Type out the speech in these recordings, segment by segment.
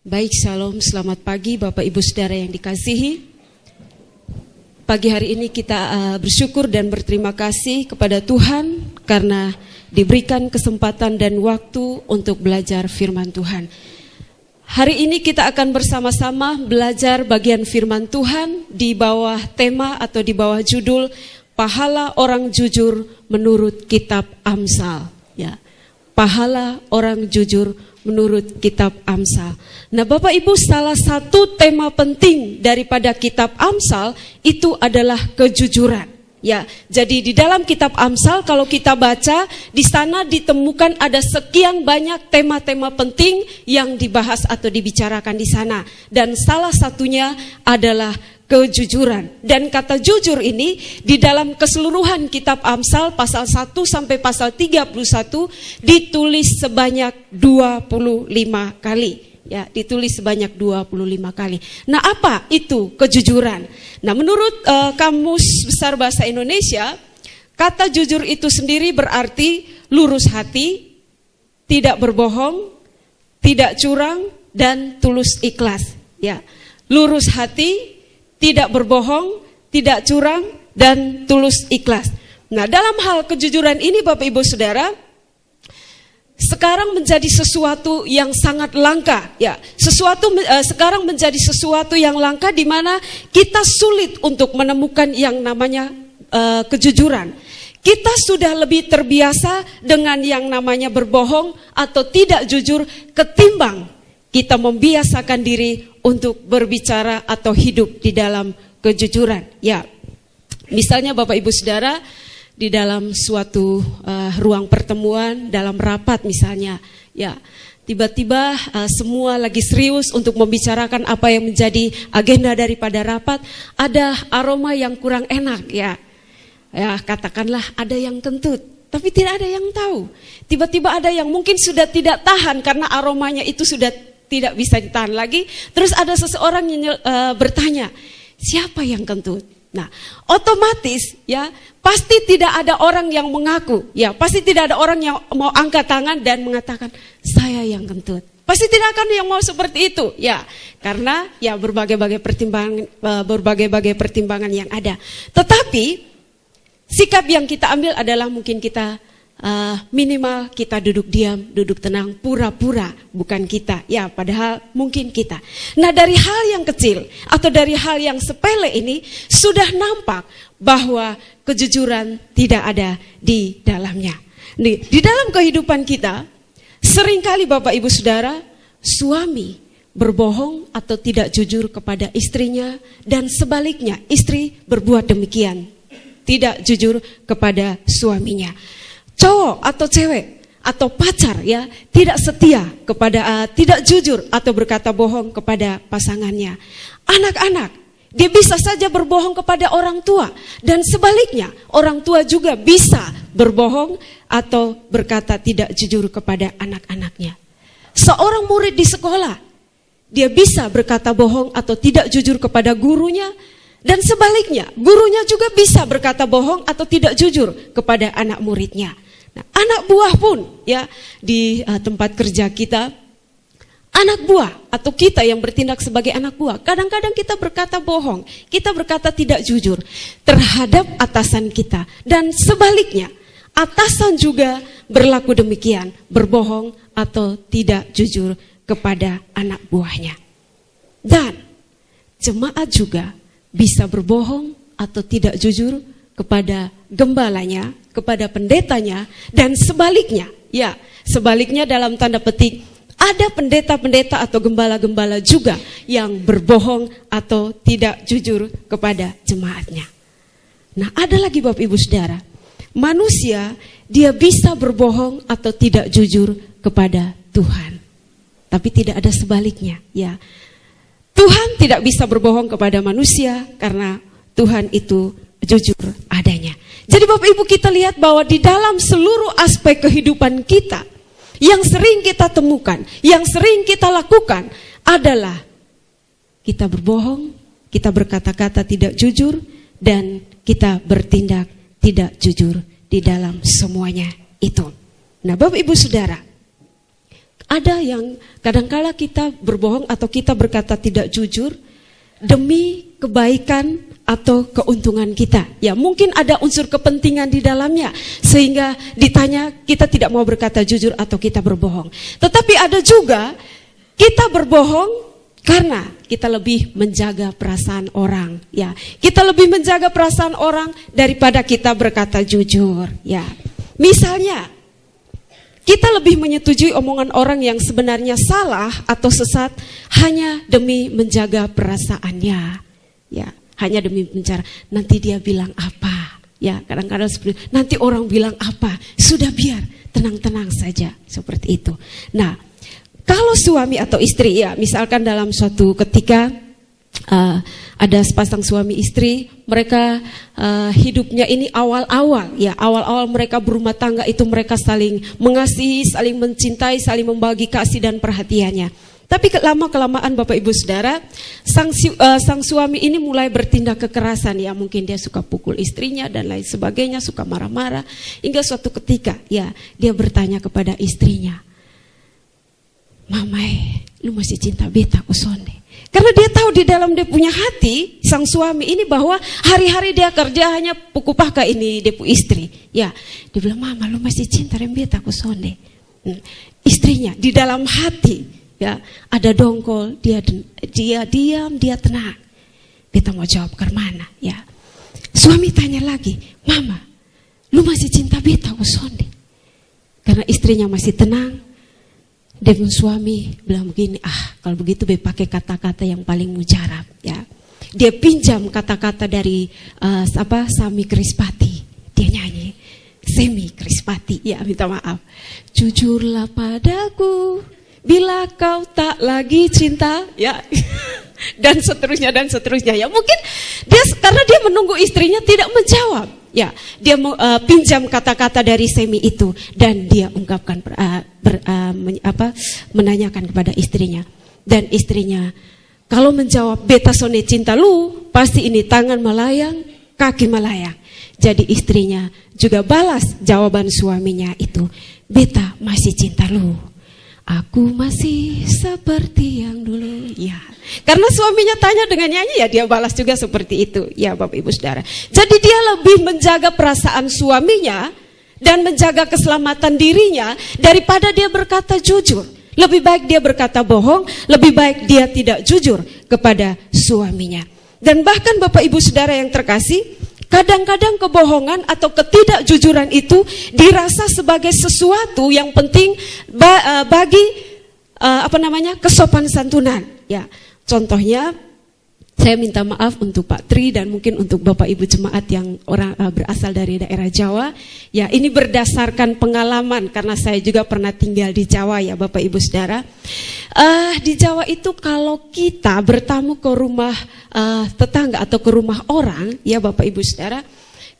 Baik, shalom, selamat pagi Bapak Ibu Saudara yang dikasihi. Pagi hari ini kita bersyukur dan berterima kasih kepada Tuhan karena diberikan kesempatan dan waktu untuk belajar firman Tuhan. Hari ini kita akan bersama-sama belajar bagian firman Tuhan di bawah tema atau di bawah judul Pahala Orang Jujur Menurut Kitab Amsal. Ya, pahala orang jujur menurut kitab Amsal. Nah, Bapak Ibu, salah satu tema penting daripada kitab Amsal itu adalah kejujuran. Ya, jadi di dalam kitab Amsal kalau kita baca, di sana ditemukan ada sekian banyak tema-tema penting yang dibahas atau dibicarakan di sana. Dan salah satunya adalah kejujuran. Dan kata jujur ini di dalam keseluruhan kitab Amsal pasal 1 sampai pasal 31 ditulis sebanyak 25 kali. Ya, ditulis sebanyak 25 kali. Nah, apa itu kejujuran? Nah, menurut Kamus Besar Bahasa Indonesia, kata jujur itu sendiri berarti lurus hati, tidak berbohong, tidak curang, dan tulus ikhlas. Ya, lurus hati, tidak berbohong, tidak curang, dan tulus ikhlas. Nah, dalam hal kejujuran ini Bapak Ibu Saudara, sekarang menjadi sesuatu yang sangat langka. Ya, sekarang menjadi sesuatu yang langka di mana kita sulit untuk menemukan yang namanya kejujuran. Kita sudah lebih terbiasa dengan yang namanya berbohong atau tidak jujur ketimbang kita membiasakan diri untuk berbicara atau hidup di dalam kejujuran. Ya, misalnya Bapak Ibu Saudara, di dalam suatu ruang pertemuan, dalam rapat misalnya, ya, tiba-tiba semua lagi serius untuk membicarakan apa yang menjadi agenda daripada rapat, ada aroma yang kurang enak, ya. Ya, katakanlah ada yang kentut, tapi tidak ada yang tahu. Tiba-tiba ada yang mungkin sudah tidak tahan karena aromanya itu sudah tidak bisa ditahan lagi. Terus ada seseorang yang bertanya, siapa yang kentut? Nah, otomatis ya pasti tidak ada orang yang mengaku, ya pasti tidak ada orang yang mau angkat tangan dan mengatakan saya yang kentut. Pasti tidak akan yang mau seperti itu, ya karena ya berbagai-bagai pertimbangan yang ada. Tetapi sikap yang kita ambil adalah mungkin kita minimal kita duduk diam, duduk tenang, pura-pura bukan kita, ya padahal mungkin kita. Nah, dari hal yang kecil atau dari hal yang sepele ini sudah nampak bahwa kejujuran tidak ada di dalamnya. Di dalam kehidupan kita, seringkali Bapak Ibu Saudara, suami berbohong atau tidak jujur kepada istrinya dan sebaliknya istri berbuat demikian, tidak jujur kepada suaminya. Cowok atau cewek atau pacar ya tidak setia kepada tidak jujur atau berkata bohong kepada pasangannya. Anak-anak dia bisa saja berbohong kepada orang tua dan sebaliknya orang tua juga bisa berbohong atau berkata tidak jujur kepada anak-anaknya. Seorang murid di sekolah dia bisa berkata bohong atau tidak jujur kepada gurunya dan sebaliknya gurunya juga bisa berkata bohong atau tidak jujur kepada anak muridnya. Nah, anak buah pun ya di tempat kerja kita, anak buah atau kita yang bertindak sebagai anak buah, kadang-kadang kita berkata bohong, kita berkata tidak jujur terhadap atasan kita dan sebaliknya atasan juga berlaku demikian, berbohong atau tidak jujur kepada anak buahnya. Dan jemaat juga bisa berbohong atau tidak jujur kepada gembalanya, kepada pendetanya, dan sebaliknya. Ya, sebaliknya dalam tanda petik, ada pendeta-pendeta atau gembala-gembala juga yang berbohong atau tidak jujur kepada jemaatnya. Nah, ada lagi Bapak Ibu Saudara, manusia dia bisa berbohong atau tidak jujur kepada Tuhan, tapi tidak ada sebaliknya. Ya, Tuhan tidak bisa berbohong kepada manusia karena Tuhan itu jujur adanya. Jadi Bapak Ibu kita lihat bahwa di dalam seluruh aspek kehidupan kita yang sering kita temukan, yang sering kita lakukan adalah kita berbohong, kita berkata-kata tidak jujur dan kita bertindak tidak jujur di dalam semuanya itu. Nah, Bapak Ibu Saudara, ada yang kadangkala kita berbohong atau kita berkata tidak jujur demi kebaikan atau keuntungan kita. Ya, mungkin ada unsur kepentingan di dalamnya sehingga ditanya kita tidak mau berkata jujur atau kita berbohong. Tetapi ada juga kita berbohong karena kita lebih menjaga perasaan orang. Ya, kita lebih menjaga perasaan orang daripada kita berkata jujur. Ya, misalnya kita lebih menyetujui omongan orang yang sebenarnya salah atau sesat hanya demi menjaga perasaannya. Ya, hanya demi bicara, nanti dia bilang apa. Ya, kadang-kadang seperti nanti orang bilang apa. Sudah biar, tenang-tenang saja, seperti itu. Nah, kalau suami atau istri, ya misalkan dalam suatu ketika ada sepasang suami istri, mereka hidupnya ini awal-awal mereka berumah tangga itu mereka saling mengasihi, saling mencintai, saling membagi kasih dan perhatiannya. Tapi lama-kelamaan Bapak Ibu Saudara, sang suami ini mulai bertindak kekerasan. Ya, mungkin dia suka pukul istrinya dan lain sebagainya, suka marah-marah. Hingga suatu ketika ya dia bertanya kepada istrinya, "Mamai, lu masih cinta beta usone?" Karena dia tahu di dalam dia punya hati sang suami ini bahwa hari-hari dia kerja hanya pukupaka ini dia punya istri. Ya, dia bilang, "Mama, lu masih cinta beta usone?" Istrinya di dalam hati ya ada dongkol, dia diam, dia tenang. Beta mau jawab ke mana? Ya, suami tanya lagi, "Mama, lu masih cinta beta usone?" Karena istrinya masih tenang. Dia pun suami bilang begini, kalau begitu be pakai kata-kata yang paling mujarab. Ya, dia pinjam kata-kata dari Sami Krispati. Dia nyanyi Semi Krispati. Ya, minta maaf. Jujurlah padaku bila kau tak lagi cinta. Ya, dan seterusnya. Ya, mungkin dia karena dia menunggu istrinya tidak menjawab. Ya, dia pinjam kata-kata dari Semi itu dan dia ungkapkan menanyakan kepada istrinya. Dan istrinya kalau menjawab beta sone cinta lu, pasti ini tangan melayang, kaki melayang. Jadi istrinya juga balas jawaban suaminya itu, beta masih cinta lu. Aku masih seperti yang dulu. Ya, karena suaminya tanya dengan nyanyi, ya dia balas juga seperti itu. Ya, Bapak Ibu Saudara. Jadi dia lebih menjaga perasaan suaminya dan menjaga keselamatan dirinya daripada dia berkata jujur. Lebih baik dia berkata bohong, lebih baik dia tidak jujur kepada suaminya. Dan bahkan Bapak Ibu Saudara yang terkasih, kadang-kadang kebohongan atau ketidakjujuran itu dirasa sebagai sesuatu yang penting bagi kesopan santunan. Ya, contohnya saya minta maaf untuk Pak Tri dan mungkin untuk Bapak Ibu jemaat yang orang berasal dari daerah Jawa. Ya, ini berdasarkan pengalaman karena saya juga pernah tinggal di Jawa ya Bapak Ibu Saudara. Di Jawa itu kalau kita bertamu ke rumah tetangga atau ke rumah orang ya Bapak Ibu Saudara,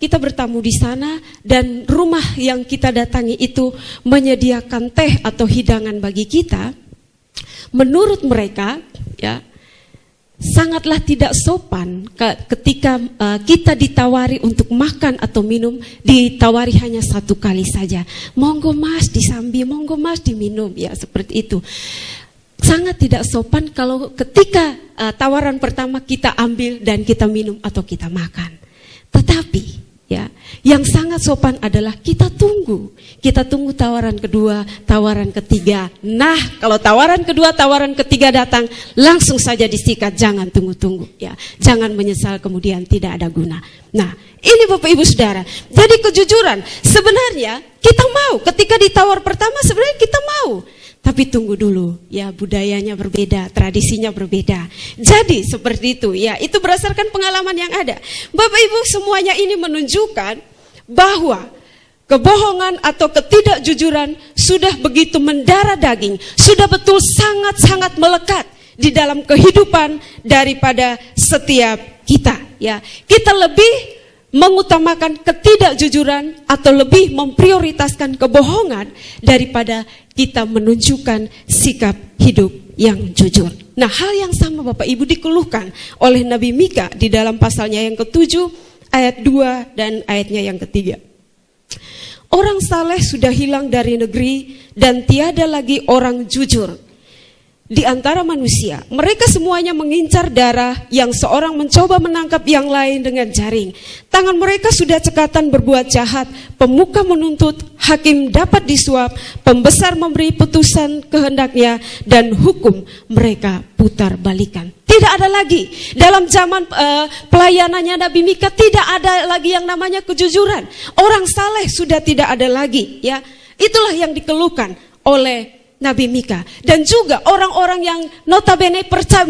kita bertamu di sana dan rumah yang kita datangi itu menyediakan teh atau hidangan bagi kita. Menurut mereka ya sangatlah tidak sopan ketika kita ditawari untuk makan atau minum, ditawari hanya satu kali saja. Monggo mas disambi, monggo mas diminum, ya seperti itu. Sangat tidak sopan kalau ketika tawaran pertama kita ambil dan kita minum atau kita makan. Tetapi ya, yang sangat sopan adalah kita tunggu tawaran kedua, tawaran ketiga. Nah, kalau tawaran kedua, tawaran ketiga datang, langsung saja disikat, jangan tunggu-tunggu ya. Jangan menyesal kemudian tidak ada guna. Nah, ini Bapak Ibu Saudara. Jadi kejujuran, sebenarnya kita mau ketika ditawar pertama sebenarnya kita mau. Tapi tunggu dulu, ya budayanya berbeda, tradisinya berbeda. Jadi seperti itu, ya itu berdasarkan pengalaman yang ada. Bapak Ibu semuanya ini menunjukkan bahwa kebohongan atau ketidakjujuran sudah begitu mendarah daging, sudah betul sangat-sangat melekat di dalam kehidupan daripada setiap kita. Ya, kita lebih mengutamakan ketidakjujuran atau lebih memprioritaskan kebohongan daripada kita menunjukkan sikap hidup yang jujur. Nah, hal yang sama Bapak Ibu dikeluhkan oleh Nabi Mika di dalam pasalnya yang ke-7 ayat 2 dan ayatnya yang ke-3. Orang saleh sudah hilang dari negeri dan tiada lagi orang jujur di antara manusia. Mereka semuanya mengincar darah, yang seorang mencoba menangkap yang lain dengan jaring. Tangan mereka sudah cekatan berbuat jahat, pemuka menuntut, hakim dapat disuap, pembesar memberi putusan kehendaknya, dan hukum mereka putar balikan. Tidak ada lagi dalam zaman pelayanannya Nabi Mika, tidak ada lagi yang namanya kejujuran. Orang saleh sudah tidak ada lagi, ya. Itulah yang dikeluhkan oleh Nabi Mika. Dan juga orang-orang yang notabene percaya,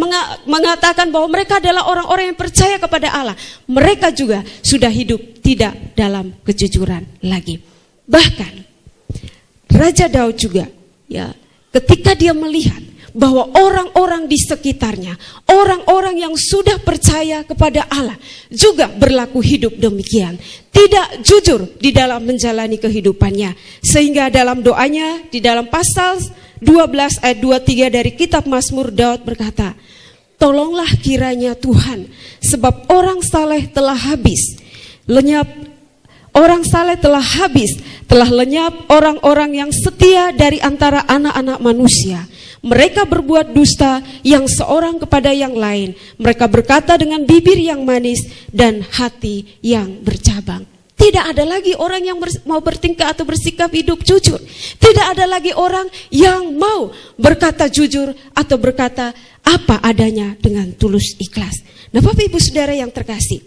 mengatakan bahwa mereka adalah orang-orang yang percaya kepada Allah. Mereka juga sudah hidup tidak dalam kejujuran lagi. Bahkan Raja Daud juga, ya, ketika dia melihat bahwa orang-orang di sekitarnya, orang-orang yang sudah percaya kepada Allah juga berlaku hidup demikian, tidak jujur di dalam menjalani kehidupannya. Sehingga dalam doanya di dalam pasal 12 ayat 23 dari kitab Mazmur, Daud berkata, "Tolonglah kiranya Tuhan, sebab orang saleh telah habis lenyap. Orang saleh telah habis, telah lenyap orang-orang yang setia dari antara anak-anak manusia. Mereka berbuat dusta yang seorang kepada yang lain. Mereka berkata dengan bibir yang manis dan hati yang bercabang." Tidak ada lagi orang yang mau bertingkah atau bersikap hidup jujur. Tidak ada lagi orang yang mau berkata jujur atau berkata apa adanya dengan tulus ikhlas. Nah, Bapak Ibu Saudara yang terkasih,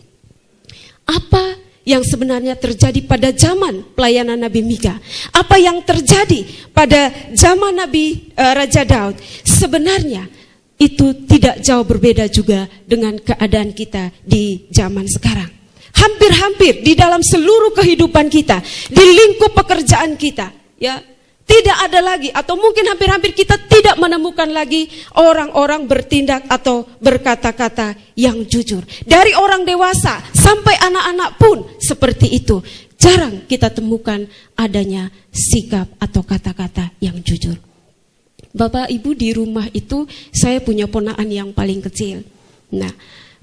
apa yang sebenarnya terjadi pada zaman pelayanan Nabi Mika? Apa yang terjadi pada zaman Nabi Raja Daud? Sebenarnya itu tidak jauh berbeda juga dengan keadaan kita di zaman sekarang. Hampir-hampir di dalam seluruh kehidupan kita, di lingkup pekerjaan kita, ya, tidak ada lagi, atau mungkin hampir-hampir kita tidak menemukan lagi orang-orang bertindak atau berkata-kata yang jujur. Dari orang dewasa sampai anak-anak pun seperti itu. Jarang kita temukan adanya sikap atau kata-kata yang jujur. Bapak Ibu, di rumah itu saya punya ponakan yang paling kecil. Nah,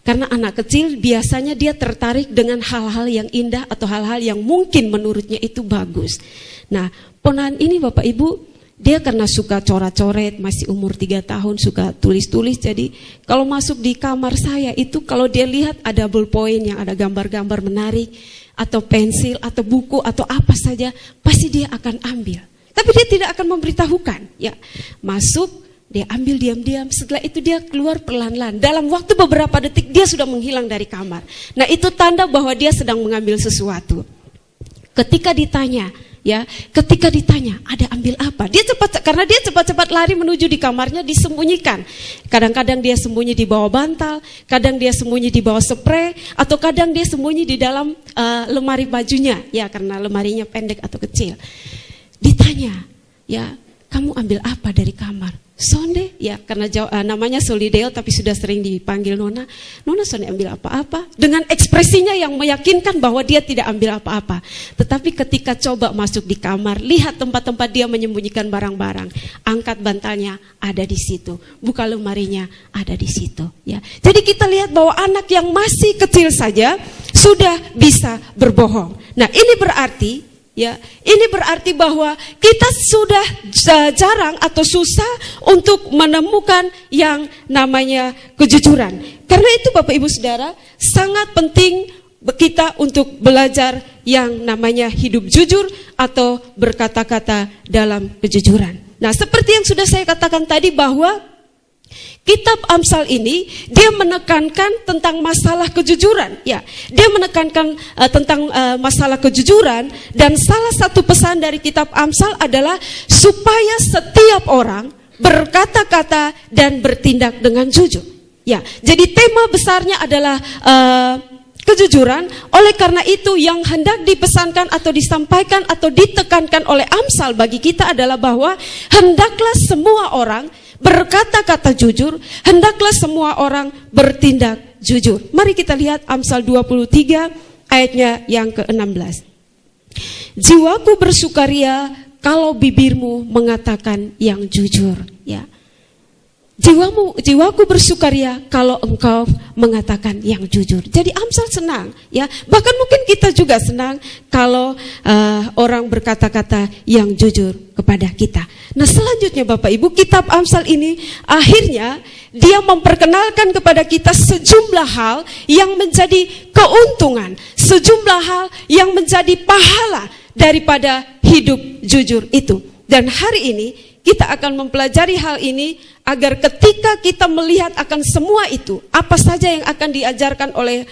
karena anak kecil biasanya dia tertarik dengan hal-hal yang indah atau hal-hal yang mungkin menurutnya itu bagus. Nah, ponakan ini Bapak Ibu, dia karena suka coret-coret, masih umur 3 tahun, suka tulis-tulis. Jadi kalau masuk di kamar saya itu, kalau dia lihat ada ballpoint yang ada gambar-gambar menarik, atau pensil, atau buku, atau apa saja, pasti dia akan ambil. Tapi dia tidak akan memberitahukan, ya. Masuk, dia ambil diam-diam, setelah itu dia keluar perlahan-lahan. Dalam waktu beberapa detik dia sudah menghilang dari kamar. Nah, itu tanda bahwa dia sedang mengambil sesuatu. Ketika ditanya, ada ambil apa? Dia karena dia cepat-cepat lari menuju di kamarnya, disembunyikan. Kadang-kadang dia sembunyi di bawah bantal, kadang dia sembunyi di bawah spray, atau kadang dia sembunyi di dalam lemari bajunya, ya, karena lemarinya pendek atau kecil. Ditanya, ya, kamu ambil apa dari kamar? Sonde, ya, karena namanya Solideo tapi sudah sering dipanggil Nona. Nona Sonde ambil apa-apa, dengan ekspresinya yang meyakinkan bahwa dia tidak ambil apa-apa. Tetapi ketika coba masuk di kamar, lihat tempat-tempat dia menyembunyikan barang-barang, angkat bantalnya, ada di situ, buka lemarinya, ada di situ, ya. Jadi kita lihat bahwa anak yang masih kecil saja sudah bisa berbohong. Nah, ini berarti, ya, ini berarti bahwa kita sudah jarang atau susah untuk menemukan yang namanya kejujuran. Karena itu Bapak Ibu Saudara, sangat penting kita untuk belajar yang namanya hidup jujur atau berkata-kata dalam kejujuran. Nah, seperti yang sudah saya katakan tadi bahwa kitab Amsal ini dia menekankan tentang masalah kejujuran, ya. Dia menekankan tentang masalah kejujuran, dan salah satu pesan dari kitab Amsal adalah supaya setiap orang berkata-kata dan bertindak dengan jujur. Ya, jadi tema besarnya adalah kejujuran. Oleh karena itu yang hendak dipesankan atau disampaikan atau ditekankan oleh Amsal bagi kita adalah bahwa hendaklah semua orang berkata-kata jujur, hendaklah semua orang bertindak jujur. Mari kita lihat Amsal 23 ayatnya yang ke-16. Jiwaku bersukaria kalau bibirmu mengatakan yang jujur, ya. jiwaku bersukaria kalau engkau mengatakan yang jujur. Jadi Amsal senang, ya. Bahkan mungkin kita juga senang kalau orang berkata-kata yang jujur kepada kita. Nah, selanjutnya Bapak Ibu, kitab Amsal ini akhirnya dia memperkenalkan kepada kita sejumlah hal yang menjadi keuntungan, sejumlah hal yang menjadi pahala daripada hidup jujur itu. Dan hari ini kita akan mempelajari hal ini agar ketika kita melihat akan semua itu, apa saja yang akan diajarkan oleh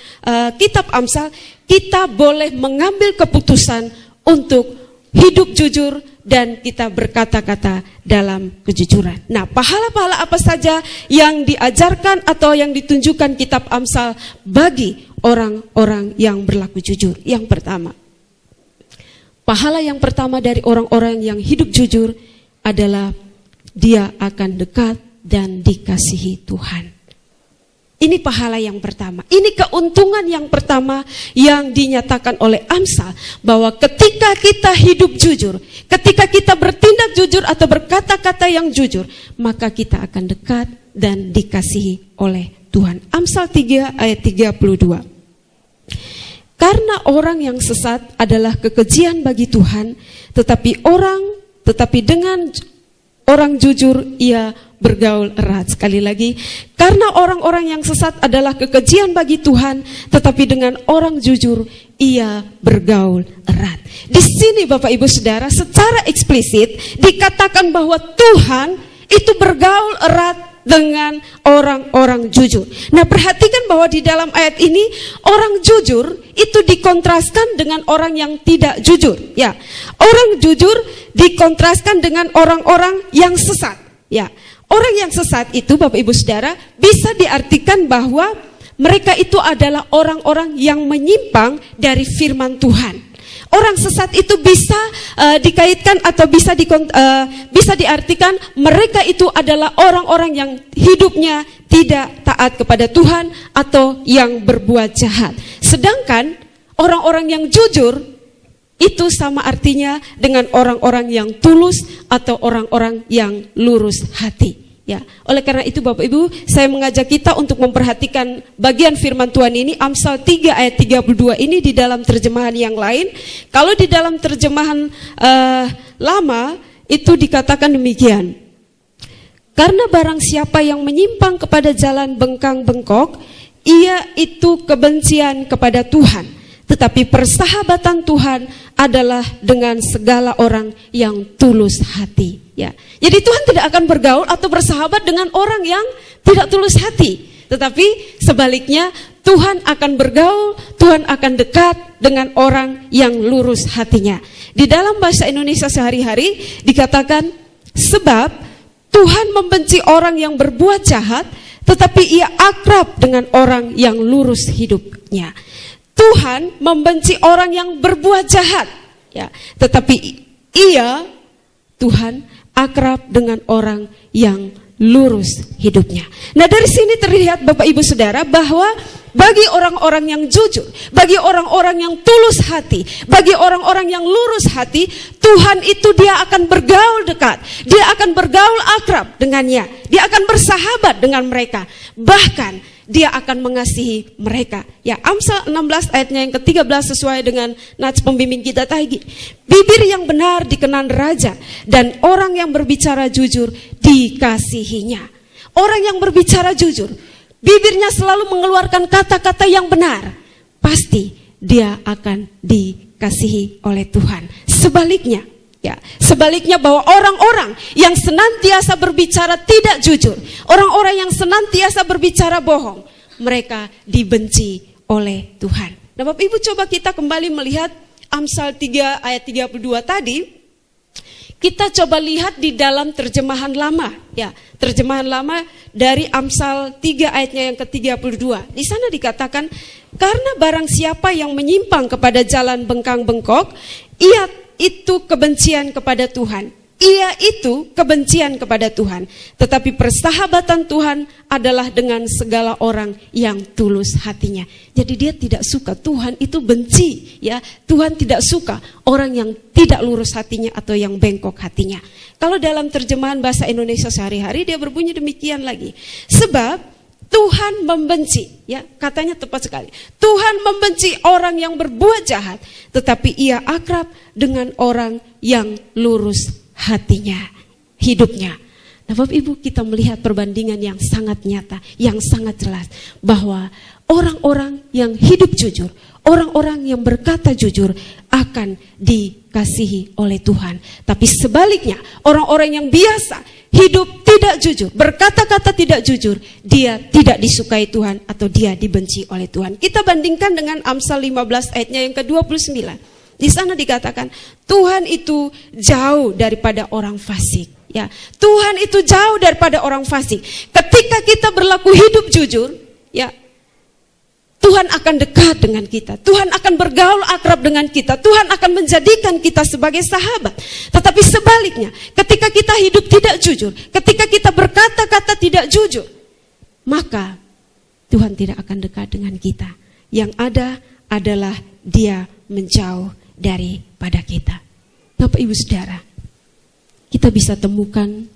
kitab Amsal, kita boleh mengambil keputusan untuk hidup jujur dan kita berkata-kata dalam kejujuran. Nah, pahala-pahala apa saja yang diajarkan atau yang ditunjukkan kitab Amsal bagi orang-orang yang berlaku jujur? Yang pertama, pahala yang pertama dari orang-orang yang hidup jujur adalah dia akan dekat dan dikasihi Tuhan. Ini pahala yang pertama. Ini keuntungan yang pertama yang dinyatakan oleh Amsal, bahwa ketika kita hidup jujur, ketika kita bertindak jujur atau berkata-kata yang jujur, maka kita akan dekat dan dikasihi oleh Tuhan. Amsal 3 ayat 32. Karena orang yang sesat adalah kekejian bagi Tuhan, tetapi dengan orang jujur ia bergaul erat. Sekali lagi, karena orang-orang yang sesat adalah kekejian bagi Tuhan, tetapi dengan orang jujur ia bergaul erat. Di sini Bapak Ibu Saudara, secara eksplisit dikatakan bahwa Tuhan itu bergaul erat dengan orang-orang jujur. Nah, perhatikan bahwa di dalam ayat ini orang jujur itu dikontraskan dengan orang yang tidak jujur. Ya, orang jujur dikontraskan dengan orang-orang yang sesat. Ya, orang yang sesat itu Bapak Ibu Saudara bisa diartikan bahwa mereka itu adalah orang-orang yang menyimpang dari firman Tuhan. Orang sesat itu bisa dikaitkan atau bisa diartikan mereka itu adalah orang-orang yang hidupnya tidak taat kepada Tuhan atau yang berbuat jahat. Sedangkan orang-orang yang jujur itu sama artinya dengan orang-orang yang tulus atau orang-orang yang lurus hati. Ya, oleh karena itu Bapak Ibu, saya mengajak kita untuk memperhatikan bagian firman Tuhan ini, Amsal 3 ayat 32 ini di dalam terjemahan yang lain. Kalau di dalam terjemahan lama itu dikatakan demikian. Karena barang siapa yang menyimpang kepada jalan bengkang-bengkok, ia itu kebencian kepada Tuhan. Tetapi persahabatan Tuhan adalah dengan segala orang yang tulus hati. Ya, jadi Tuhan tidak akan bergaul atau bersahabat dengan orang yang tidak tulus hati. Tetapi sebaliknya Tuhan akan bergaul, Tuhan akan dekat dengan orang yang lurus hatinya. Di dalam bahasa Indonesia sehari-hari dikatakan, sebab Tuhan membenci orang yang berbuat jahat, tetapi ia akrab dengan orang yang lurus hidupnya. Tuhan membenci orang yang berbuat jahat, ya, tetapi Tuhan akrab dengan orang yang lurus hidupnya. Nah, dari sini terlihat Bapak Ibu Saudara bahwa bagi orang-orang yang jujur, bagi orang-orang yang tulus hati, bagi orang-orang yang lurus hati, Tuhan itu dia akan bergaul dekat, dia akan bergaul akrab dengannya, dia akan bersahabat dengan mereka, bahkan dia akan mengasihi mereka. Ya, Amsal 16 ayatnya yang ke-13 sesuai dengan nats pembimbing kita tadi. Bibir yang benar dikenan raja, dan orang yang berbicara jujur dikasihinya. Orang yang berbicara jujur, bibirnya selalu mengeluarkan kata-kata yang benar, pasti dia akan dikasihi oleh Tuhan. Sebaliknya, ya, sebaliknya bahwa orang-orang yang senantiasa berbicara tidak jujur, orang-orang yang senantiasa berbicara bohong, mereka dibenci oleh Tuhan. Nah, Bapak Ibu, coba kita kembali melihat Amsal 3 ayat 32 tadi. Kita coba lihat di dalam terjemahan lama, ya, terjemahan lama dari Amsal 3 ayatnya yang ke-32. Di sana dikatakan, karena barang siapa yang menyimpang kepada jalan bengkang-bengkok, ia itu kebencian kepada Tuhan. ia itu kebencian kepada Tuhan. Tetapi persahabatan Tuhan adalah dengan segala orang yang tulus hatinya. Jadi dia tidak suka, Tuhan itu benci, ya. Tuhan tidak suka orang yang tidak lurus hatinya atau yang bengkok hatinya. Kalau dalam terjemahan bahasa Indonesia sehari-hari dia berbunyi demikian lagi. Sebab Tuhan membenci, ya, katanya tepat sekali. Tuhan membenci orang yang berbuat jahat, tetapi ia akrab dengan orang yang lurus hatinya, hidupnya. Nah, Bapak Ibu, kita melihat perbandingan yang sangat nyata, yang sangat jelas, bahwa orang-orang yang hidup jujur, orang-orang yang berkata jujur akan dikasihi oleh Tuhan. Tapi sebaliknya, orang-orang yang biasa hidup tidak jujur, berkata-kata tidak jujur, dia tidak disukai Tuhan atau dia dibenci oleh Tuhan. Kita bandingkan dengan Amsal 15 ayatnya yang ke-29. Di sana dikatakan, Tuhan itu jauh daripada orang fasik. Ya, Tuhan itu jauh daripada orang fasik. Ketika kita berlaku hidup jujur, ya, Tuhan akan dekat dengan kita. Tuhan akan bergaul akrab dengan kita. Tuhan akan menjadikan kita sebagai sahabat. Tetapi sebaliknya, ketika kita hidup tidak jujur, ketika kita berkata-kata tidak jujur, maka Tuhan tidak akan dekat dengan kita. Yang ada adalah Dia menjauh daripada kita. Bapak Ibu Saudara, kita bisa temukan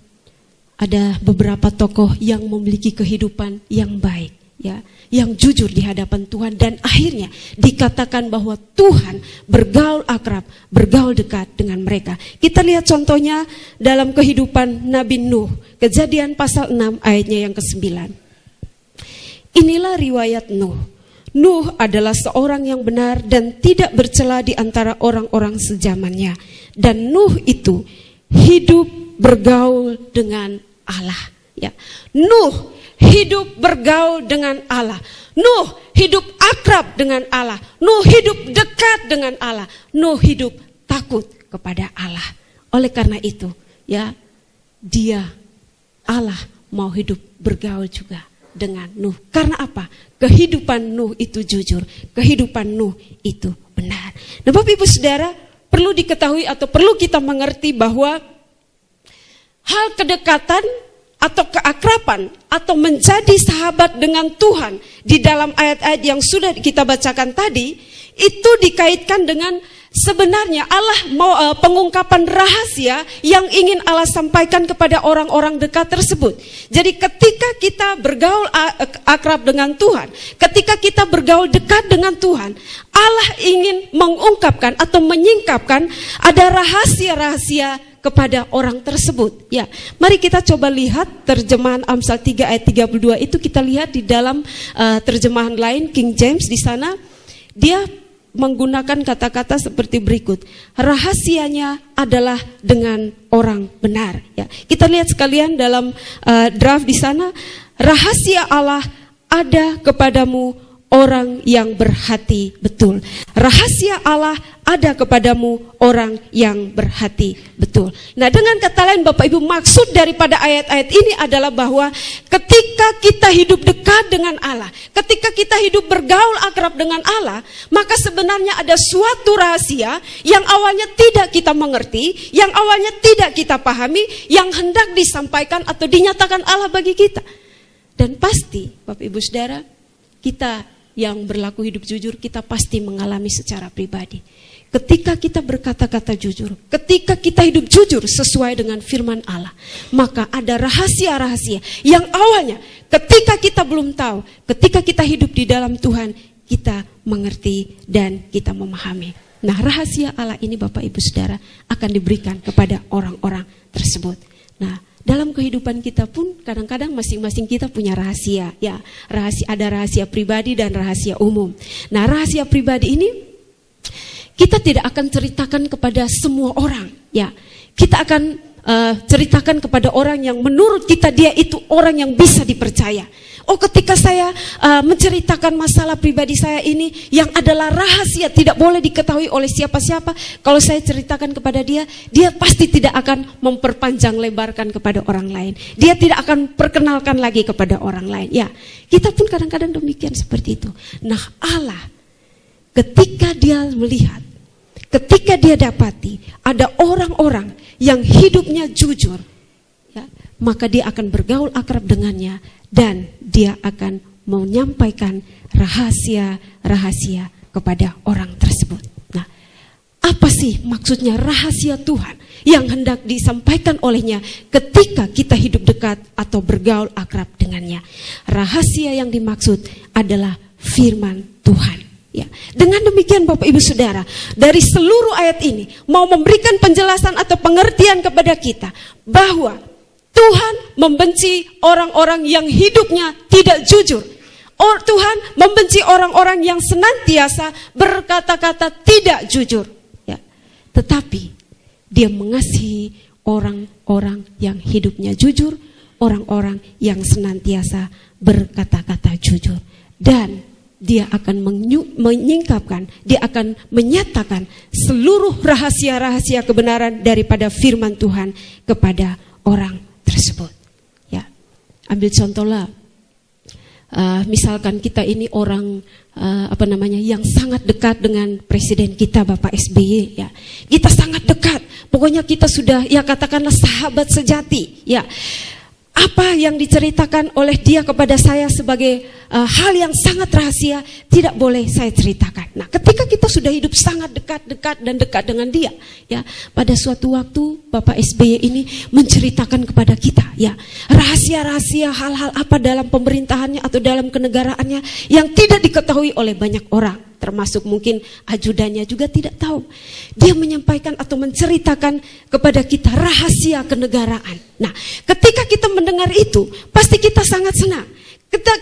ada beberapa tokoh yang memiliki kehidupan yang baik, ya, yang jujur di hadapan Tuhan, dan akhirnya dikatakan bahwa Tuhan bergaul akrab, bergaul dekat dengan mereka. Kita lihat contohnya dalam kehidupan Nabi Nuh, Kejadian pasal 6 ayatnya yang ke-9. Inilah riwayat Nuh. Nuh adalah seorang yang benar dan tidak bercela di antara orang-orang sezamannya. Dan Nuh itu hidup bergaul dengan Allah. Ya. Nuh hidup bergaul dengan Allah. Nuh hidup akrab dengan Allah. Nuh hidup dekat dengan Allah. Nuh hidup takut kepada Allah. Oleh karena itu, ya, Allah mau hidup bergaul juga dengan Nuh. Karena apa? Kehidupan Nuh itu jujur. Kehidupan Nuh itu benar. Nah, Bapak Ibu Saudara, perlu diketahui atau perlu kita mengerti bahwa hal kedekatan atau keakraban atau menjadi sahabat dengan Tuhan di dalam ayat-ayat yang sudah kita bacakan tadi, itu dikaitkan dengan sebenarnya Allah mau pengungkapan rahasia yang ingin Allah sampaikan kepada orang-orang dekat tersebut. Jadi ketika kita bergaul akrab dengan Tuhan, ketika kita bergaul dekat dengan Tuhan, Allah ingin mengungkapkan atau menyingkapkan ada rahasia-rahasia kepada orang tersebut. Ya, mari kita coba lihat terjemahan Amsal 3 ayat 32 itu, kita lihat di dalam terjemahan lain King James. Di sana dia menggunakan kata-kata seperti berikut. Rahasianya adalah dengan orang benar. Ya, kita lihat sekalian dalam draft di sana, rahasia Allah ada kepadamu orang yang berhati betul. Rahasia Allah ada kepadamu orang yang berhati betul. Nah, dengan kata lain Bapak Ibu, maksud daripada ayat-ayat ini adalah bahwa ketika kita hidup dekat dengan Allah, ketika kita hidup bergaul akrab dengan Allah, maka sebenarnya ada suatu rahasia yang awalnya tidak kita mengerti, yang awalnya tidak kita pahami, yang hendak disampaikan atau dinyatakan Allah bagi kita. Dan pasti Bapak Ibu Saudara, kita yang berlaku hidup jujur, kita pasti mengalami secara pribadi. Ketika kita berkata-kata jujur, ketika kita hidup jujur sesuai dengan firman Allah, maka ada rahasia-rahasia yang awalnya ketika kita belum tahu, ketika kita hidup di dalam Tuhan, kita mengerti dan kita memahami. Nah, rahasia Allah ini Bapak Ibu Saudara akan diberikan kepada orang-orang tersebut. Nah, dalam kehidupan kita pun kadang-kadang masing-masing kita punya rahasia, ya. Ada rahasia pribadi dan rahasia umum. Nah, rahasia pribadi ini kita tidak akan ceritakan kepada semua orang, ya. Kita akan ceritakan kepada orang yang menurut kita dia itu orang yang bisa dipercaya. Oh, ketika saya menceritakan masalah pribadi saya ini yang adalah rahasia, tidak boleh diketahui oleh siapa-siapa. Kalau saya ceritakan kepada dia, dia pasti tidak akan memperpanjang lebarkan kepada orang lain. Dia tidak akan perkenalkan lagi kepada orang lain. Ya, kita pun kadang-kadang demikian seperti itu. Nah, Allah ketika dia melihat, ketika dia dapati ada orang-orang yang hidupnya jujur, ya, maka dia akan bergaul akrab dengannya dan dia akan menyampaikan rahasia-rahasia kepada orang tersebut. Nah, apa sih maksudnya rahasia Tuhan yang hendak disampaikan olehnya ketika kita hidup dekat atau bergaul akrab dengannya? Rahasia yang dimaksud adalah firman Tuhan. Ya, dengan demikian Bapak Ibu Saudara, dari seluruh ayat ini mau memberikan penjelasan atau pengertian kepada kita bahwa Tuhan membenci orang-orang yang hidupnya tidak jujur. Tuhan membenci orang-orang yang senantiasa berkata-kata tidak jujur. Ya, tetapi Dia mengasihi orang-orang yang hidupnya jujur, orang-orang yang senantiasa berkata-kata jujur. Dan Dia akan menyingkapkan, Dia akan menyatakan seluruh rahasia-rahasia kebenaran daripada firman Tuhan kepada orang tersebut. Ya, ambil contohlah, misalkan kita ini orang yang sangat dekat dengan presiden kita Bapak SBY. Ya, kita sangat dekat. Pokoknya kita sudah, ya katakanlah sahabat sejati. Ya. Apa yang diceritakan oleh dia kepada saya sebagai hal yang sangat rahasia tidak boleh saya ceritakan. Nah, ketika kita sudah hidup sangat dekat dengan dia, ya, pada suatu waktu Bapak SBY ini menceritakan kepada kita, ya, rahasia-rahasia hal-hal apa dalam pemerintahannya atau dalam kenegaraannya yang tidak diketahui oleh banyak orang. Termasuk mungkin ajudannya juga tidak tahu. Dia menyampaikan atau menceritakan kepada kita rahasia kenegaraan. Nah, ketika kita mendengar itu, pasti kita sangat senang.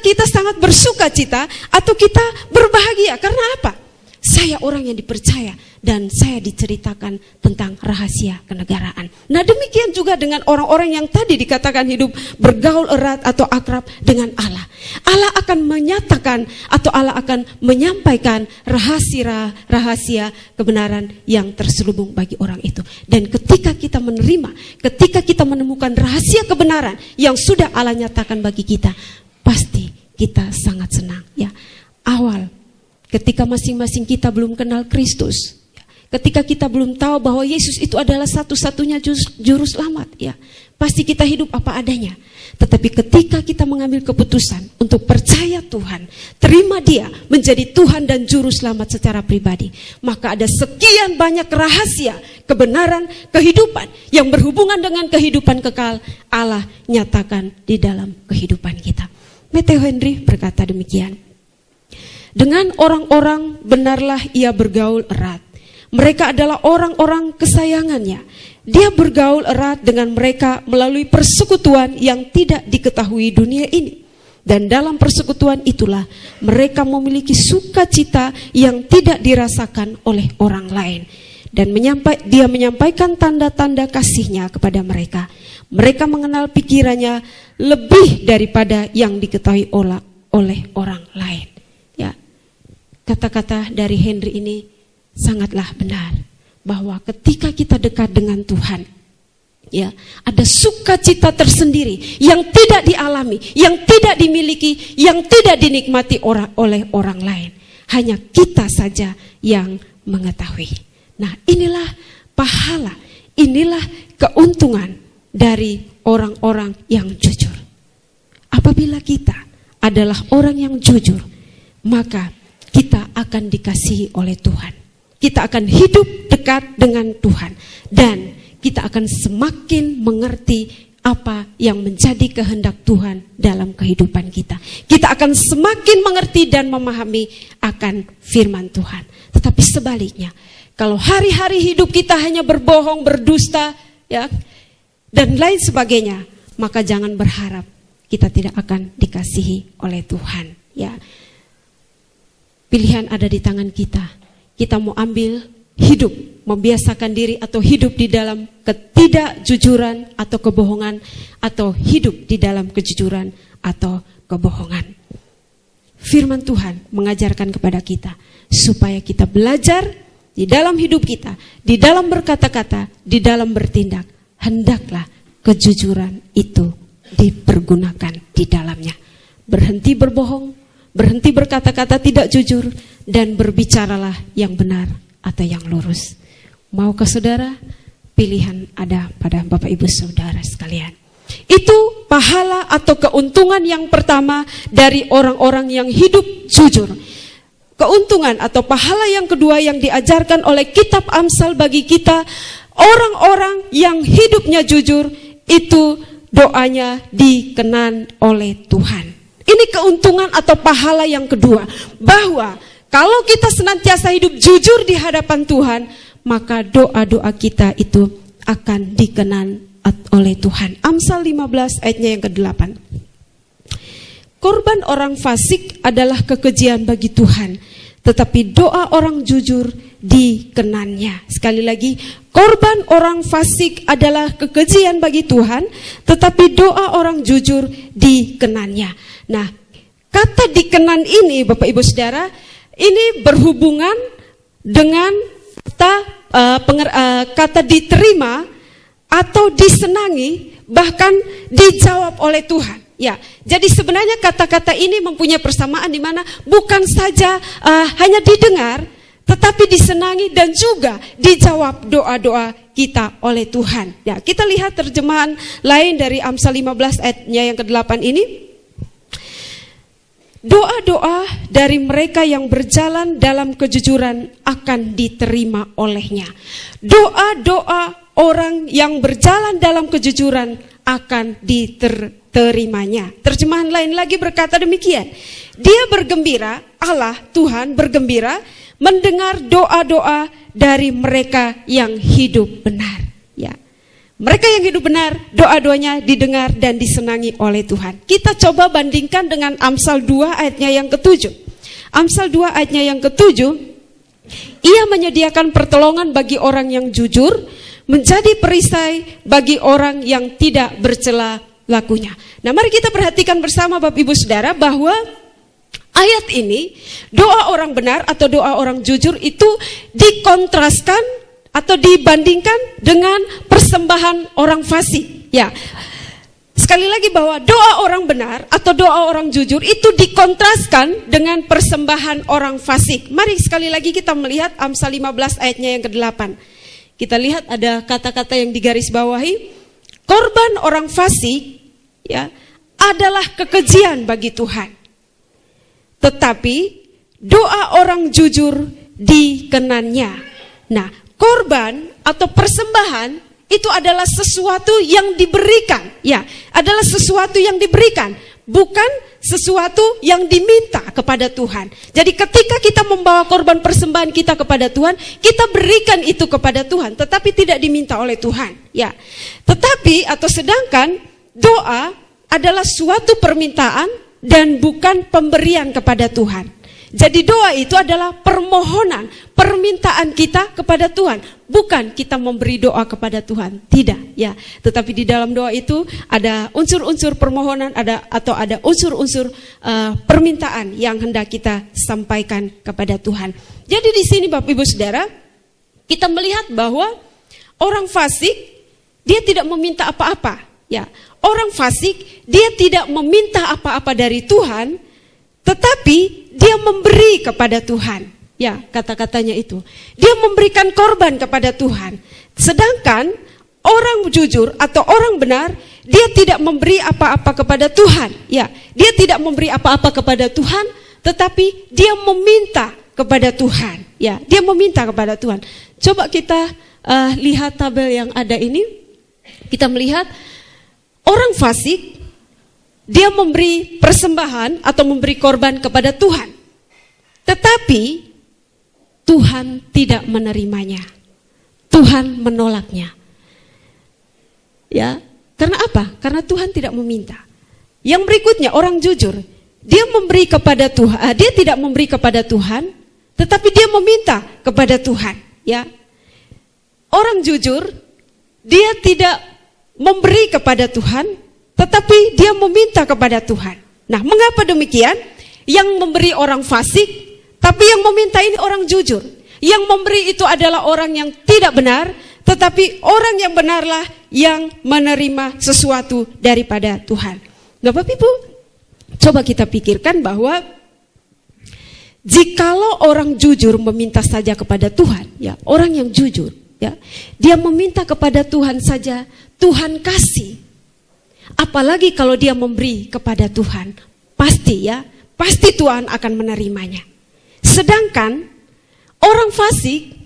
Kita sangat bersuka cita atau kita berbahagia. Karena apa? Saya orang yang dipercaya dan saya diceritakan tentang rahasia kenegaraan. Nah, demikian juga dengan orang-orang yang tadi dikatakan hidup bergaul erat atau akrab dengan Allah. Allah akan menyatakan atau Allah akan menyampaikan rahasia kebenaran yang terselubung bagi orang itu. Dan ketika kita menerima, ketika kita menemukan rahasia kebenaran yang sudah Allah nyatakan bagi kita, pasti kita sangat senang. Ya, ketika masing-masing kita belum kenal Kristus, ketika kita belum tahu bahwa Yesus itu adalah satu-satunya juru selamat, ya, pasti kita hidup apa adanya. Tetapi ketika kita mengambil keputusan untuk percaya Tuhan, terima Dia menjadi Tuhan dan juru selamat secara pribadi, maka ada sekian banyak rahasia, kebenaran, kehidupan yang berhubungan dengan kehidupan kekal Allah nyatakan di dalam kehidupan kita. Matthew Henry berkata demikian, dengan orang-orang benarlah ia bergaul erat. Mereka adalah orang-orang kesayangannya. Dia bergaul erat dengan mereka melalui persekutuan yang tidak diketahui dunia ini. Dan dalam persekutuan itulah mereka memiliki sukacita yang tidak dirasakan oleh orang lain. Dan dia menyampaikan tanda-tanda kasihnya kepada mereka. Mereka mengenal pikirannya lebih daripada yang diketahui oleh orang lain. Ya, kata-kata dari Henry ini sangatlah benar, bahwa ketika kita dekat dengan Tuhan, ya, ada sukacita tersendiri yang tidak dialami, yang tidak dimiliki, yang tidak dinikmati oleh orang lain. Hanya kita saja yang mengetahui. Nah, inilah pahala, inilah keuntungan dari orang-orang yang jujur. Apabila kita adalah orang yang jujur, maka kita akan dikasihi oleh Tuhan. Kita akan hidup dekat dengan Tuhan dan kita akan semakin mengerti apa yang menjadi kehendak Tuhan dalam kehidupan kita. Kita akan semakin mengerti dan memahami akan firman Tuhan. Tetapi sebaliknya, kalau hari-hari hidup kita hanya berbohong, berdusta, ya, dan lain sebagainya, maka jangan berharap kita tidak akan dikasihi oleh Tuhan. Ya, pilihan ada di tangan kita. Kita mau ambil hidup, membiasakan diri atau hidup di dalam ketidakjujuran atau kebohongan, atau hidup di dalam kejujuran atau kebohongan. Firman Tuhan mengajarkan kepada kita supaya kita belajar di dalam hidup kita, di dalam berkata-kata, di dalam bertindak, hendaklah kejujuran itu dipergunakan di dalamnya. Berhenti berbohong, berhenti berkata-kata tidak jujur, dan berbicaralah yang benar atau yang lurus. Maukah saudara pilihan ada pada Bapak Ibu Saudara sekalian. Itu pahala atau keuntungan yang pertama dari orang-orang yang hidup jujur. Keuntungan atau pahala yang kedua yang diajarkan oleh kitab Amsal bagi kita, orang-orang yang hidupnya jujur itu doanya dikenan oleh Tuhan. Ini keuntungan atau pahala yang kedua, bahwa kalau kita senantiasa hidup jujur di hadapan Tuhan, maka doa-doa kita itu akan dikenan oleh Tuhan. Amsal 15 ayatnya yang ke-8. Korban orang fasik adalah kekejian bagi Tuhan, tetapi doa orang jujur dikenannya. Sekali lagi, korban orang fasik adalah kekejian bagi Tuhan, tetapi doa orang jujur dikenannya. Nah, kata dikenan ini Bapak Ibu Saudara, ini berhubungan dengan kata diterima atau disenangi, bahkan dijawab oleh Tuhan. Ya, jadi sebenarnya kata-kata ini mempunyai persamaan di mana bukan saja hanya didengar, tetapi disenangi dan juga dijawab doa-doa kita oleh Tuhan. Ya, kita lihat terjemahan lain dari Amsal 15 ayatnya yang ke-8 ini. Doa-doa dari mereka yang berjalan dalam kejujuran akan diterima olehnya. Doa-doa orang yang berjalan dalam kejujuran akan diterimanya. Terjemahan lain lagi berkata demikian. Dia bergembira, Allah Tuhan bergembira mendengar doa-doa dari mereka yang hidup benar. Ya. Mereka yang hidup benar, doa-doanya didengar dan disenangi oleh Tuhan. Kita coba bandingkan dengan Amsal 2 ayatnya yang ke-7. Amsal 2 ayatnya yang ke-7, ia menyediakan pertolongan bagi orang yang jujur, menjadi perisai bagi orang yang tidak bercela lakunya. Nah, mari kita perhatikan bersama Bapak Ibu Saudara bahwa ayat ini, doa orang benar atau doa orang jujur itu dikontraskan atau dibandingkan dengan persembahan orang fasik. Ya, sekali lagi bahwa doa orang benar atau doa orang jujur itu dikontraskan dengan persembahan orang fasik. Mari sekali lagi kita melihat Amsal 15 ayatnya yang ke-8. Kita lihat ada kata-kata yang digarisbawahi. Korban orang fasik ya adalah kekejian bagi Tuhan. Tetapi doa orang jujur dikenannya. Nah, korban atau persembahan itu adalah sesuatu yang diberikan, ya, adalah sesuatu yang diberikan, bukan sesuatu yang diminta kepada Tuhan. Jadi ketika kita membawa korban persembahan kita kepada Tuhan, kita berikan itu kepada Tuhan, tetapi tidak diminta oleh Tuhan, ya. Tetapi atau sedangkan doa adalah suatu permintaan dan bukan pemberian kepada Tuhan. Jadi doa itu adalah permohonan, permintaan kita kepada Tuhan, bukan kita memberi doa kepada Tuhan, tidak, ya. Tetapi di dalam doa itu ada unsur-unsur permohonan, ada unsur-unsur permintaan yang hendak kita sampaikan kepada Tuhan. Jadi di sini Bapak Ibu Saudara, kita melihat bahwa orang fasik dia tidak meminta apa-apa, ya. Orang fasik dia tidak meminta apa-apa dari Tuhan, tetapi dia memberi kepada Tuhan. Ya, kata-katanya itu. Dia memberikan korban kepada Tuhan. Sedangkan orang jujur atau orang benar, dia tidak memberi apa-apa kepada Tuhan. Ya, dia tidak memberi apa-apa kepada Tuhan, tetapi dia meminta kepada Tuhan. Ya, dia meminta kepada Tuhan. Coba kita lihat tabel yang ada ini. Kita melihat orang fasik dia memberi persembahan atau memberi korban kepada Tuhan. Tetapi Tuhan tidak menerimanya. Tuhan menolaknya. Ya, karena apa? Karena Tuhan tidak meminta. Yang berikutnya orang jujur, dia memberi kepada Tuhan, dia tidak memberi kepada Tuhan, tetapi dia meminta kepada Tuhan, ya. Orang jujur, dia tidak memberi kepada Tuhan, tetapi dia meminta kepada Tuhan. Nah, mengapa demikian? Yang memberi orang fasik, tapi yang meminta ini orang jujur. Yang memberi itu adalah orang yang tidak benar, tetapi orang yang benarlah yang menerima sesuatu daripada Tuhan. Nah, Bapak Ibu, coba kita pikirkan bahwa jikalau orang jujur meminta saja kepada Tuhan, ya, orang yang jujur, Ya, dia meminta kepada Tuhan saja, Tuhan kasih. Apalagi kalau dia memberi kepada Tuhan, pasti Tuhan akan menerimanya. Sedangkan orang fasik,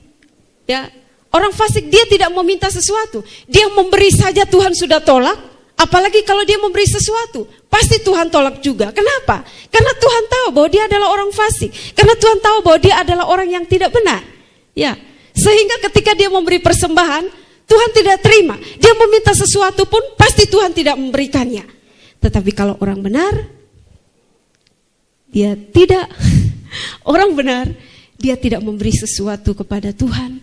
orang fasik dia tidak meminta sesuatu, dia memberi saja Tuhan sudah tolak. Apalagi kalau dia memberi sesuatu, pasti Tuhan tolak juga. Kenapa? Karena Tuhan tahu bahwa dia adalah orang fasik. Karena Tuhan tahu bahwa dia adalah orang yang tidak benar. Ya, sehingga ketika dia memberi persembahan, Tuhan tidak terima. Dia meminta sesuatu pun pasti Tuhan tidak memberikannya. Tetapi kalau orang benar, dia tidak. Orang benar, dia tidak memberi sesuatu kepada Tuhan,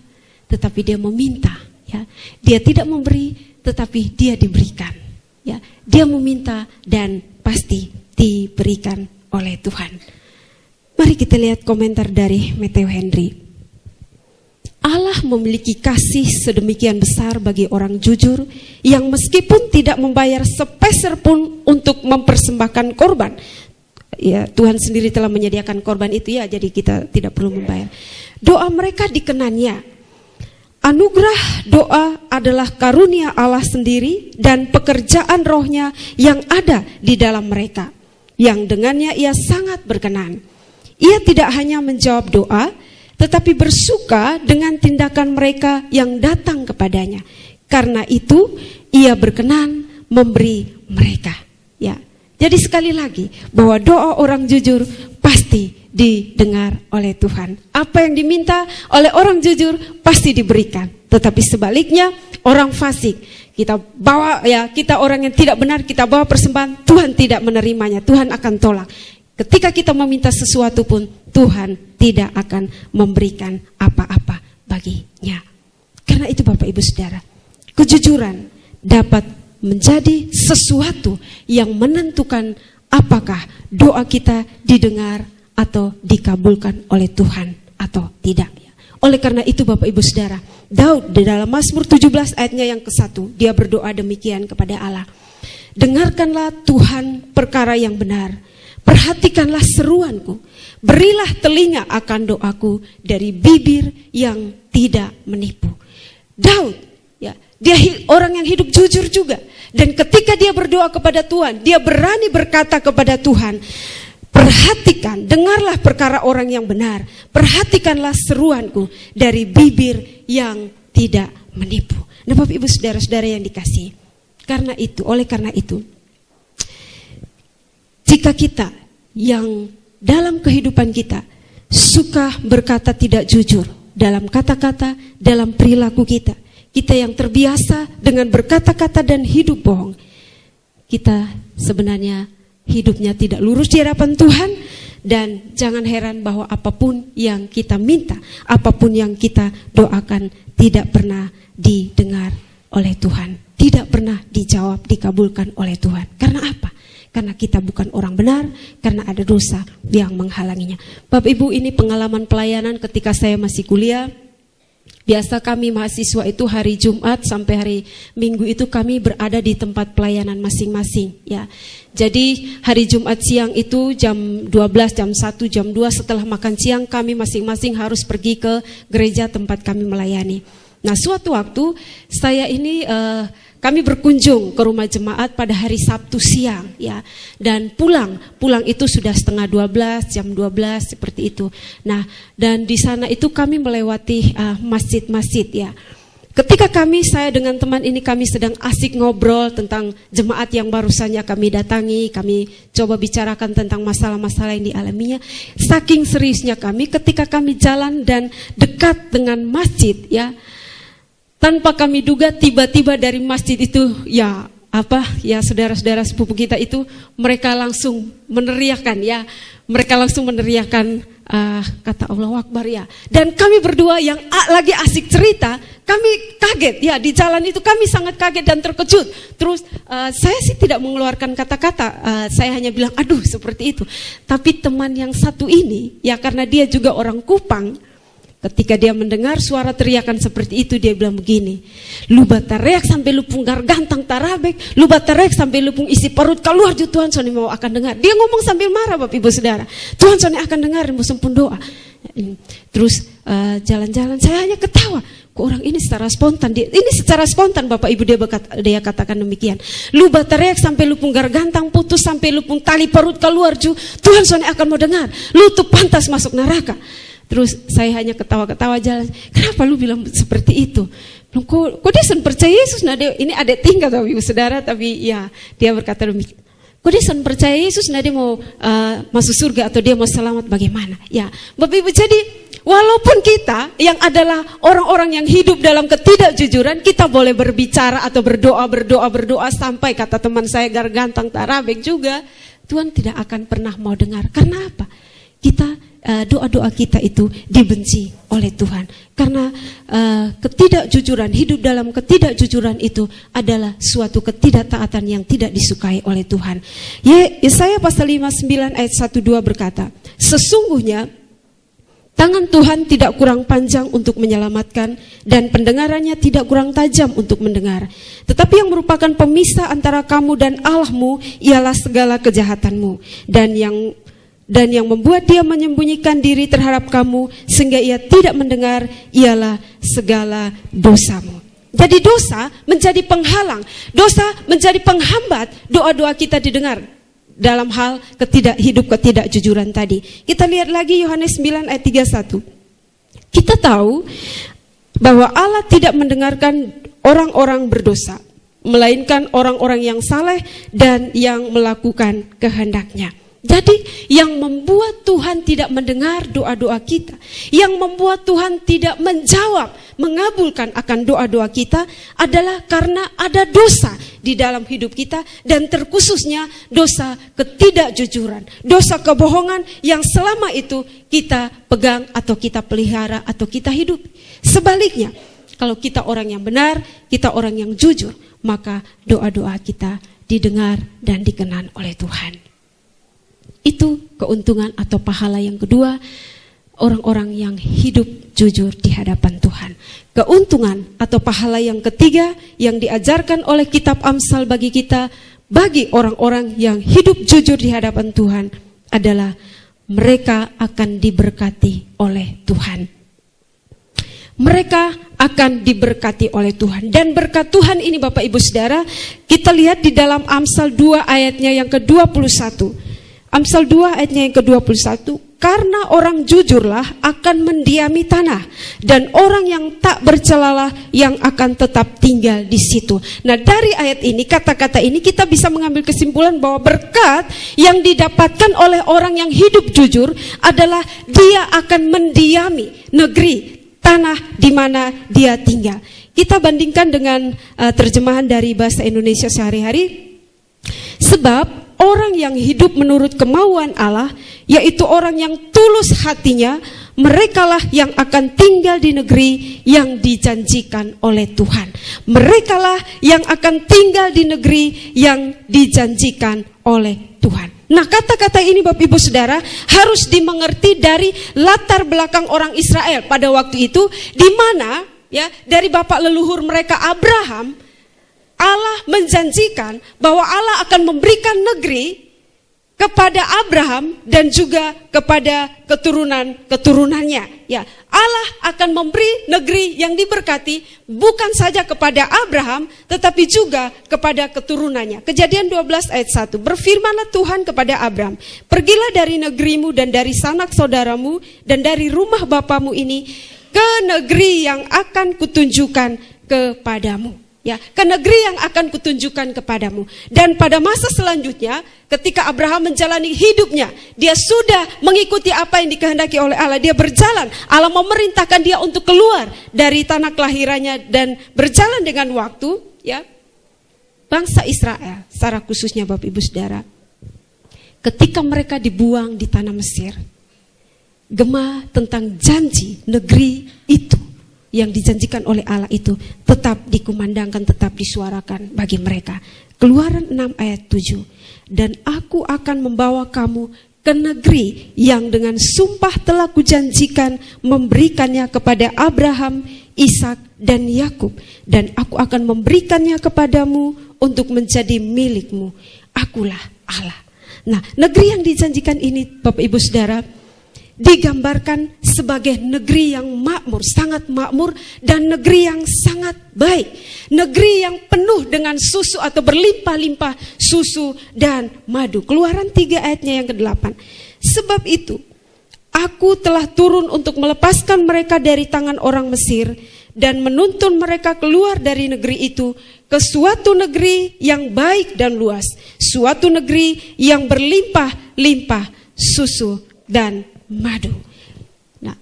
tetapi dia meminta. Ya, dia tidak memberi, tetapi dia diberikan. Ya, dia meminta dan pasti diberikan oleh Tuhan. Mari kita lihat komentar dari Matthew Henry. Allah memiliki kasih sedemikian besar bagi orang jujur yang meskipun tidak membayar sepeser pun untuk mempersembahkan korban. Ya, Tuhan sendiri telah menyediakan korban itu ya, jadi kita tidak perlu membayar. Doa mereka dikenannya. Anugerah doa adalah karunia Allah sendiri dan pekerjaan rohnya yang ada di dalam mereka, yang dengannya ia sangat berkenan. Ia tidak hanya menjawab doa, tetapi bersuka dengan tindakan mereka yang datang kepadanya. Karena itu ia berkenan memberi mereka. Ya, jadi sekali lagi bahwa doa orang jujur pasti didengar oleh Tuhan. Apa yang diminta oleh orang jujur pasti diberikan. Tetapi sebaliknya orang fasik, kita orang yang tidak benar, kita bawa persembahan, Tuhan tidak menerimanya, Tuhan akan tolak. Ketika kita meminta sesuatu pun Tuhan tidak akan memberikan apa-apa baginya. Karena itu Bapak Ibu Saudara, kejujuran dapat menjadi sesuatu yang menentukan apakah doa kita didengar atau dikabulkan oleh Tuhan atau tidak. Oleh karena itu Bapak Ibu Saudara, Daud di dalam Mazmur 17 ayatnya yang ke-1, dia berdoa demikian kepada Allah. Dengarkanlah Tuhan perkara yang benar, perhatikanlah seruanku, berilah telinga akan doaku dari bibir yang tidak menipu. Daud, dia orang yang hidup jujur juga. Dan ketika dia berdoa kepada Tuhan, dia berani berkata kepada Tuhan, perhatikan, dengarlah perkara orang yang benar, perhatikanlah seruanku dari bibir yang tidak menipu. Nah Bapak Ibu Saudara-saudara yang dikasihi, oleh karena itu, jika kita yang dalam kehidupan kita suka berkata tidak jujur dalam kata-kata, dalam perilaku kita, kita yang terbiasa dengan berkata-kata dan hidup bohong, kita sebenarnya hidupnya tidak lurus di hadapan Tuhan. Dan jangan heran bahwa apapun yang kita minta, apapun yang kita doakan tidak pernah didengar oleh Tuhan, tidak pernah dijawab, dikabulkan oleh Tuhan. Karena apa? Karena kita bukan orang benar, karena ada dosa yang menghalanginya. Bapak Ibu, ini pengalaman pelayanan ketika saya masih kuliah. Biasa kami mahasiswa itu hari Jumat sampai hari Minggu itu kami berada di tempat pelayanan masing-masing. Ya, jadi hari Jumat siang itu jam 12, jam 1, jam 2 setelah makan siang kami masing-masing harus pergi ke gereja tempat kami melayani. Nah suatu waktu kami berkunjung ke rumah jemaat pada hari Sabtu siang, ya, dan pulang itu sudah setengah 12, jam 12 seperti itu. Nah, dan di sana itu kami melewati masjid-masjid, ya. Ketika saya dengan teman ini kami sedang asik ngobrol tentang jemaat yang barusannya kami datangi, kami coba bicarakan tentang masalah-masalah yang dialaminya. Saking seriusnya kami ketika kami jalan dan dekat dengan masjid, ya. Tanpa kami duga tiba-tiba dari masjid itu saudara-saudara sepupu kita itu mereka langsung meneriakkan, ya. Mereka langsung meneriakkan kata Allahu Akbar, ya. Dan kami berdua yang lagi asik cerita, kami kaget, ya, di jalan itu kami sangat kaget dan terkejut. Terus saya sih tidak mengeluarkan kata-kata, saya hanya bilang aduh seperti itu. Tapi teman yang satu ini, ya, karena dia juga orang Kupang, ketika dia mendengar suara teriakan seperti itu, dia bilang begini, lu batarek sampai lu punggar gantang tarabek, lu batarek sampai lu pung isi perut keluar ju Tuhan Soni mau akan dengar. Dia ngomong sambil marah Bapak Ibu Saudara, Tuhan Soni akan dengar musim pun doa. Terus jalan-jalan saya hanya ketawa, kok orang ini secara spontan, ini secara spontan Bapak Ibu dia katakan demikian. Lu bateriak sampai lu pun gargantang putus, sampai lu pun tali perut keluar Tuhan soalnya akan mau dengar. Lu tuh pantas masuk neraka. Terus saya hanya ketawa-ketawa jalan. Kenapa lu bilang seperti itu? Kok dia percaya Yesus? Nah ini adik tinggal Bapak Ibu Saudara, tapi ya dia berkata demikian. Kok dia percaya Yesus? Nah dia mau masuk surga atau dia mau selamat bagaimana? Ya Bapak Ibu, jadi walaupun kita yang adalah orang-orang yang hidup dalam ketidakjujuran, kita boleh berbicara atau berdoa sampai kata teman saya gargantang tarabek juga, Tuhan tidak akan pernah mau dengar. Karena apa? Doa-doa kita itu dibenci oleh Tuhan. Karena ketidakjujuran, hidup dalam ketidakjujuran itu adalah suatu ketidaktaatan yang tidak disukai oleh Tuhan. Yesaya pasal 59 ayat 1-2 berkata, sesungguhnya tangan Tuhan tidak kurang panjang untuk menyelamatkan, dan pendengarannya tidak kurang tajam untuk mendengar. Tetapi yang merupakan pemisah antara kamu dan Allahmu ialah segala kejahatanmu, dan yang membuat dia menyembunyikan diri terhadap kamu sehingga ia tidak mendengar ialah segala dosamu. Jadi dosa menjadi penghalang, dosa menjadi penghambat doa-doa kita didengar dalam hal ketidakjujuran tadi. Kita lihat lagi Yohanes 9 ayat 31. Kita tahu bahwa Allah tidak mendengarkan orang-orang berdosa, melainkan orang-orang yang saleh dan yang melakukan kehendaknya. Jadi yang membuat Tuhan tidak mendengar doa-doa kita, yang membuat Tuhan tidak menjawab, mengabulkan akan doa-doa kita adalah karena ada dosa di dalam hidup kita, dan terkhususnya dosa ketidakjujuran, dosa kebohongan yang selama itu kita pegang atau kita pelihara atau kita hidup. Sebaliknya, kalau kita orang yang benar, kita orang yang jujur, maka doa-doa kita didengar dan dikenan oleh Tuhan. Itu keuntungan atau pahala yang kedua, orang-orang yang hidup jujur di hadapan Tuhan. Keuntungan atau pahala yang ketiga yang diajarkan oleh kitab Amsal bagi kita, bagi orang-orang yang hidup jujur di hadapan Tuhan adalah mereka akan diberkati oleh Tuhan. Mereka akan diberkati oleh Tuhan. Dan berkat Tuhan ini Bapak Ibu Saudara, kita lihat di dalam Amsal 2 ayatnya yang ke-21. Amsal 2 ayatnya yang ke-21, karena orang jujurlah akan mendiami tanah, dan orang yang tak bercelalah yang akan tetap tinggal di situ. Nah dari ayat ini, kata-kata ini kita bisa mengambil kesimpulan bahwa berkat yang didapatkan oleh orang yang hidup jujur adalah dia akan mendiami negeri, tanah di mana dia tinggal. Kita bandingkan dengan terjemahan dari bahasa Indonesia sehari-hari. Sebab orang yang hidup menurut kemauan Allah, yaitu orang yang tulus hatinya, merekalah yang akan tinggal di negeri yang dijanjikan oleh Tuhan. Merekalah yang akan tinggal di negeri yang dijanjikan oleh Tuhan. Nah kata-kata ini Bapak Ibu Saudara harus dimengerti dari latar belakang orang Israel pada waktu itu, di mana ya dari bapak leluhur mereka Abraham, Allah menjanjikan bahwa Allah akan memberikan negeri kepada Abraham dan juga kepada keturunan-keturunannya. Ya, Allah akan memberi negeri yang diberkati bukan saja kepada Abraham tetapi juga kepada keturunannya. Kejadian 12 ayat 1. Berfirmanlah Tuhan kepada Abraham, pergilah dari negerimu dan dari sanak saudaramu dan dari rumah bapamu ini ke negeri yang akan kutunjukkan kepadamu. Ya, ke negeri yang akan kutunjukkan kepadamu. Dan pada masa selanjutnya, ketika Abraham menjalani hidupnya, dia sudah mengikuti apa yang dikehendaki oleh Allah. Dia berjalan, Allah memerintahkan dia untuk keluar dari tanah kelahirannya dan berjalan dengan waktu. Ya, bangsa Israel, secara khususnya Bapak Ibu Saudara, ketika mereka dibuang di tanah Mesir, gema tentang janji negeri itu yang dijanjikan oleh Allah itu tetap dikumandangkan, tetap disuarakan bagi mereka. Keluaran 6 ayat 7. Dan aku akan membawa kamu ke negeri yang dengan sumpah telah kujanjikan memberikannya kepada Abraham, Ishak dan Yakub, dan aku akan memberikannya kepadamu untuk menjadi milikmu. Akulah Allah. Nah, negeri yang dijanjikan ini Bapak Ibu Saudara digambarkan sebagai negeri yang makmur, sangat makmur, dan negeri yang sangat baik. Negeri yang penuh dengan susu atau berlimpah-limpah susu dan madu. Keluaran 3 ayatnya yang ke-8. Sebab itu, aku telah turun untuk melepaskan mereka dari tangan orang Mesir dan menuntun mereka keluar dari negeri itu ke suatu negeri yang baik dan luas, suatu negeri yang berlimpah-limpah susu dan madu. Nah,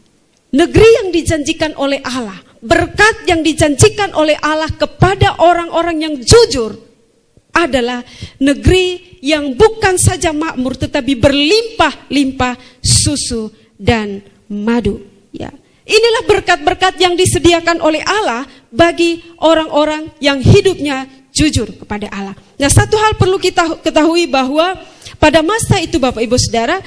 negeri yang dijanjikan oleh Allah, berkat yang dijanjikan oleh Allah kepada orang-orang yang jujur adalah negeri yang bukan saja makmur tetapi berlimpah-limpah susu dan madu. Ya, inilah berkat-berkat yang disediakan oleh Allah bagi orang-orang yang hidupnya jujur kepada Allah. Nah, satu hal perlu kita ketahui bahwa pada masa itu Bapak Ibu Saudara,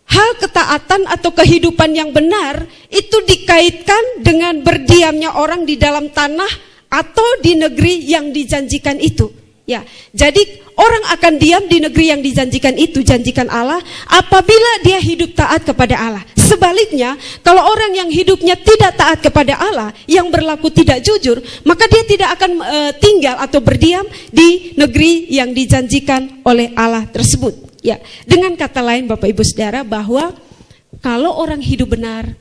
hal ketaatan atau kehidupan yang benar itu dikaitkan dengan berdiamnya orang di dalam tanah atau di negeri yang dijanjikan itu. Ya, jadi orang akan diam di negeri yang dijanjikan itu, janjikan Allah, apabila dia hidup taat kepada Allah. Sebaliknya, kalau orang yang hidupnya tidak taat kepada Allah, yang berlaku tidak jujur, maka dia tidak akan tinggal atau berdiam di negeri yang dijanjikan oleh Allah tersebut. Ya, dengan kata lain Bapak Ibu Saudara, bahwa kalau orang hidup benar,